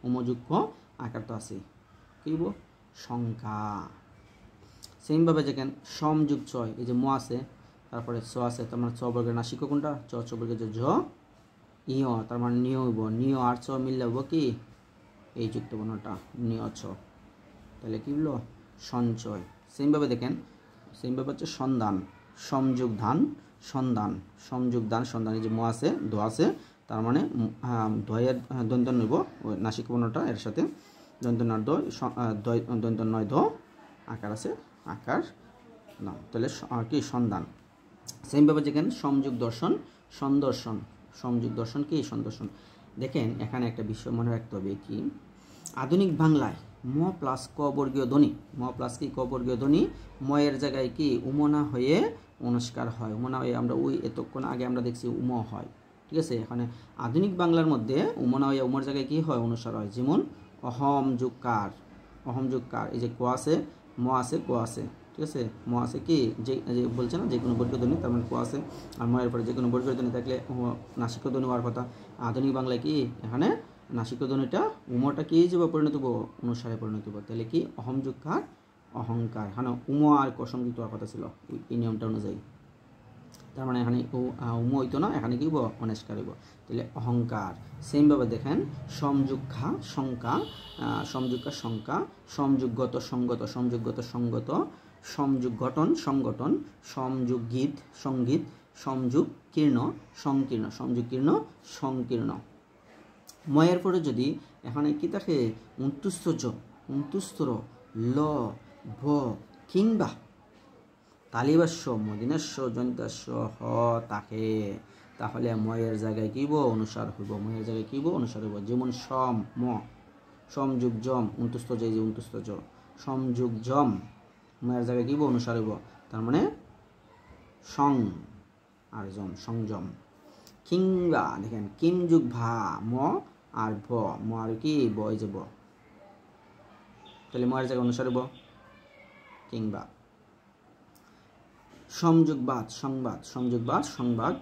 উমযুক্ত আকার তো আছে কী হইব সংখ্যা। সেমভাবে দেখেন সমযুগ ছয়, এই যে ম আছে তারপরে ছ আছে, তার মানে ছ বর্গের নাসিক্য কোনটা চ, ছ বর্গের যে ঝ ইয়, তার মানে নিয় হইব, নিয় আর চ মিললে হইব কি এই যুক্ত বর্ণটা নিয় ছ, তাহলে কী হলো সঞ্চয়। সেমভাবে দেখেন সেমভাবে হচ্ছে সন্ধান, সমযুগ ধান সন্ধান, সমযুগ দান সন্ধান, এই যে ম আছে দ আছে, তার মানে দয়ের দন্ত নইব নাসিক বর্ণটা এর সাথে দন্ত নয় দন্ত নয় দ আকার আছে আকার না, তাহলে কি সন্ধান। সেমভাবে দেখেন সমযুগ দর্শন সন্দর্শন, সমযুগ দর্শন কি সন্দর্শন। দেখেন এখানে একটা বিষয় মনে রাখতে হবে কি আধুনিক বাংলায় ম প্লাস ক বর্গীয় ধ্বনি, ম প্লাস কি ক বর্গীয় ধ্বনি ময়ের জায়গায় কি উমনা হয়ে অনুষ্কার হয়, উমনা হয়ে আমরা ওই এতক্ষণ আগে আমরা দেখছি উম হয়, ঠিক আছে। এখানে আধুনিক বাংলার মধ্যে উমনা হয়ে উমর জায়গায় কি হয় অনুসার হয়। যেমন অহম যুগকার, অহম যুগকার, এই যে ক আছে ম আছে ক আছে, ঠিক আছে ম আছে কি যে বলছে না যে কোনো বর্গীয় ধ্বনি, তার মানে ক আছে আর ময়ের পরে যে কোনো বর্গীয় ধ্বনি থাকলে নাসিক্য ধ্বনি হওয়ার কথা। আধুনিক বাংলায় কি এখানে নাসিক্য ধ্বনিটা উমটা কি যাবে পরিণত হবো অনুসারে পরিণত হবো, তাহলে কি অহম যুগকার অহংকার, হ্যাঁ উম আর ক সংযুক্ত হওয়ার কথা ছিল এই নিয়মটা অনুযায়ী, তার মানে এখানে উম হইতো না, এখানে কি হইব অনেস্কার হইব, তাহলে অহংকার। সেমভাবে দেখেন সমযুগা সংখ্যা, সমযুগা সংখ্যা, সমযুগগত সঙ্গত, সমযুগগত সঙ্গত, সমযুগ গঠন সংগঠন, সমযুগ গীত সঙ্গীত, সমযুগ কীর্ণ সংকীর্ণ, সমযুগ কীর্ণ সংকীর্ণ। ময়ের পরে যদি এখানে কি থাকে অন্তুস্তর ল ভ কিংবা তালিবাস্য মদিনাস্য জনিতাস্য হ তাকে, তাহলে ময়ের জায়গায় কী অনুসার হইব, ময়ের জায়গায় কী অনুসার হইব। যেমন সম ম সমযুগ জম অন্তুস্ত যে অন্তুস্ত জ সমযুগ জম ময়ের জায়গায় কী অনুসার হইব, তার মানে সং আর জম সংযম। কিংবা দেখেন কিম যুগ ভা ম আর ভ ম আর কি ব এই যে ব, তাহলে ময়ের জায়গায় অনুসার হইব কিংবা। সমযুগবাদ সংবাদ, সমযুগবাদ সংবাদ,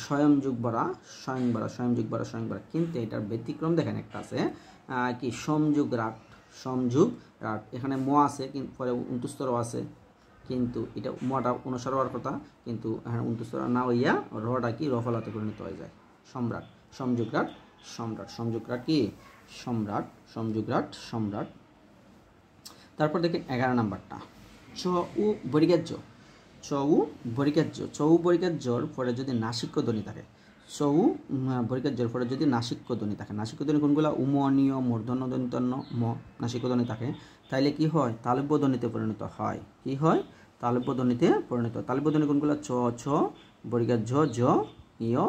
স্বয়ংযুগ বরা স্বয়ংবরা, স্বয়ংযুগ বরা স্বয়ংবরা। কিন্তু এটার ব্যতিক্রম দেখেন একটা আছে কি সমযুগ রাট, সমযুগ রাট, এখানে ম আছে কিন্তু পরে অন্তুস্তর আছে, কিন্তু এটা মটা অনুসার হওয়ার কথা, কিন্তু এখানে অন্তুস্তর না হইয়া রটা কি রফলাতে পরিণত হয়ে যায় সম্রাট, সমযুগ রাট সম্রাট, সমযুগ রাট কি সম্রাট, সমযুগ রাট সম্রাট। তারপর দেখেন 11 নাম্বারটা চ উ বরিগাহ্য, চ উ বরিগাহ্য, চ উ বরিগাহ্যর পরে যদি নাসিক্য ধ্বনি থাকে, সৌ পরীক্ষার জোর পরে যদি নাসিক্য ধ্বনি থাকে, নাসিক্য ধ্বনি কোনগুলো? উম, অনিয়, মূর্ধন্য, দন্ত্যন্য, ম নাসিক্য ধ্বনি থাকে, তাইলে কি হয়? তালব্য ধ্বনিতে পরিণত হয়। কি হয়? তালব্য ধ্বনিতে পরিণত। তালব্য ধ্বনি কোনগুলো? চ, ছ, পরীক্ষার ঝ, ঝ, ইয়,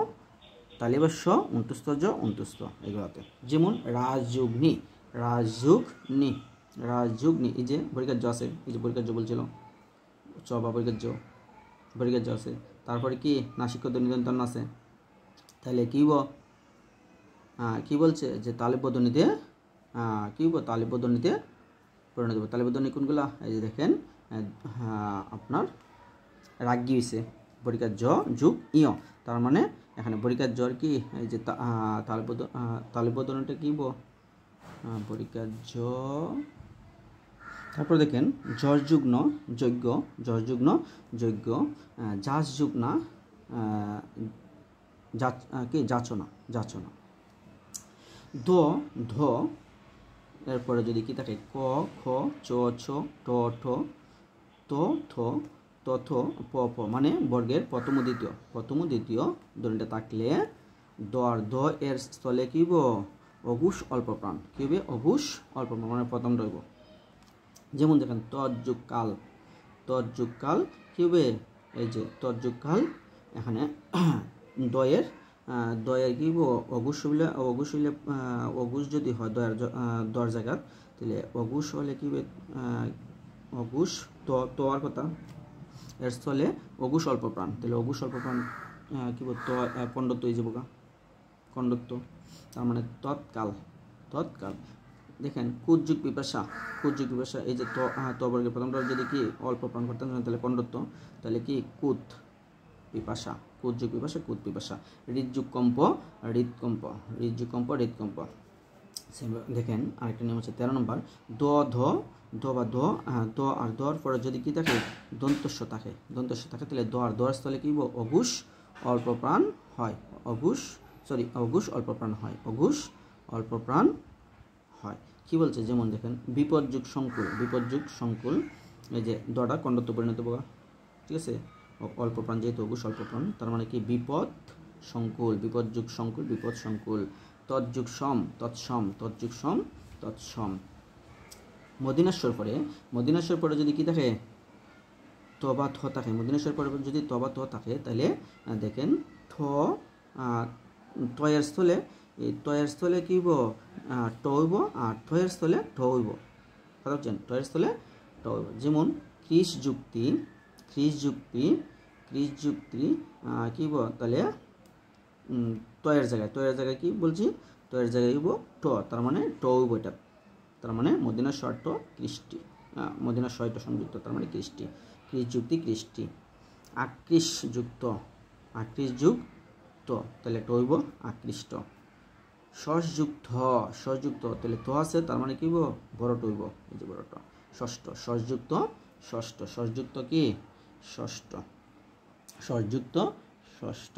তালিবাস্য, অন্তুস্থ, জ, অন্তুস্থ, এগুলোতে। যেমন রাজযোগ নি, রাজযোগ নি, রাজযোগ নি, এই যে পরীক্ষার জ আছে, এই যে পরীক্ষার জ বলছিল, চ বা পরীক্ষার জ, পরীক্ষার জ আছে, তারপরে কি নাসিক্য ধ্বনি দন্ত্যন্য আছে, তাহলে কি কি বলছে? যে তালব্য ধ্বনিতে কি তালব্য ধ্বনিতে পরিণত হবে। তালব্য ধ্বনি কোনগুলা? এই যে দেখেন, আপনার রাগ্যি হয়েছে পরীক্ষার জ যুগ ইয়, তার মানে এখানে পরীক্ষার জ্বর কি? এই যে তালব্য ধ্বনিটা কি পরীক্ষার জ, তারপর দেখেন জর যুগ্ন যজ্ঞ, জর যুগ্ন যজ্ঞ, যাচ যুগ না কি? যাচনা, যাচনা। ধ, ধ, এরপরে যদি কি থাকে? ক, খ, চ, ছ, ট, ঠ, ত, থ, তথ, প, প, মানে বর্গের প্রথম ও দ্বিতীয়, প্রথম ও দ্বিতীয় ধ্বনিটা থাকলে দ আর দ এর স্থলে কি হইব? অঘুষ অল্প প্রাণ। কি হবে? অঘুষ অল্প প্রাণ, মানে প্রথম রইব। যেমন দেখেন তৎযুগ কাল, তৎযুগ কাল কি হবে? এই যে তৎযুগ কাল, এখানে দয়ের কি হইব? অঘুষ হইলে, অঘুষ যদি হয় দর জায়গাত, তাহলে অঘুষ হলে কি হবে? অঘুষ তো আর কথা, এর স্থলে অঘুষ অল্প প্রাণ, তাহলে অঘুষ অল্প প্রাণ কি বল? তো কণ্ডত্ব এই যাবো, কণ্ডত্ব, তার মানে তৎকাল, তৎকাল। দেখেন কুৎযুগ পিপাসা, কুৎযুগ পিপাসা, এই যে তো বর্গের প্রথমটা যদি কি অল্প প্রাণ করতেন, তাহলে কণ্ডত্ব, তাহলে কি? কুত পিপাসা, কুৎযুগ পিপাসা, কুত পিপাসা। হৃদযুগ কম্প, হৃদকম্প, হৃদযুগ কম্প, হৃদকম্প। দেখেন আরেকটা নিয়ম হচ্ছে 13 নম্বর, দ, ধ, দ বা দ, দ আর দর পরে যদি কি থাকে? দন্তস্ব থাকে, দন্তস্ব থাকে, তাহলে দ আর দর স্থলে কি? অঘুষ অল্প প্রাণ হয়, অঘুষ অল্প প্রাণ হয়, অঘুষ অল্প প্রাণ হয়। কি বলছে? যেমন দেখেন বিপদযুগ সংকুল, বিপদযুগ সংকুল, এই যে দটা কণ্ডত্ব পরিণত বলা, ঠিক আছে? অল্প প্রাণ যেহেতু অঘুষ অল্প প্রাণ, তার মানে কি? বিপদ সংকুল, বিপদযুগ সংকুল, বিপদ সংকুল। তৎযুগ সম, তৎসম, তৎযুগ সম, তৎসম। মদিনাস্বর পরে যদি কি থাকে? তবা থ থাকে, মদিনাস্বর পরে যদি তবা থ থাকে, তাহলে দেখেন থ, তয়ের স্থলে, এই তয়ের স্থলে কি হইব? ট হইব, আর থয়ের স্থলে ঠ হইব, কথা বলছেন? টয়ের স্থলে ট হইব। যেমন খ্রিস যুক্তি, খ্রিস যুক্তি, খ্রিস যুক্তি কি হইব? তাহলে তয়ের জায়গায় কি বলছি? তয়ের জায়গায় হইব ট, তার মানে ট হইব এটা, তার মানে মদিনা শর্ট কৃষ্টি, মদিনা শর্ট সংযুক্ত, তার মানে কৃষ্টি। খ্রিস যুক্তি, কৃষ্টি। আকৃষ যুক্ত, আকৃষ যুক্ত, তাহলে ট হইব আকৃষ্ট। ষষ্যযুক্ত, ষষ্যযুক্ত, তাহলে ত আছে, তার মানে কি হইব? বড়ট হইব, এই যে বড়ট। ষষ্ঠ, ষষ্যযুক্ত, ষষ্ঠ, ষষ্যযুক্ত কি? ষষ্ঠ, ষষ্যযুক্ত ষষ্ঠ।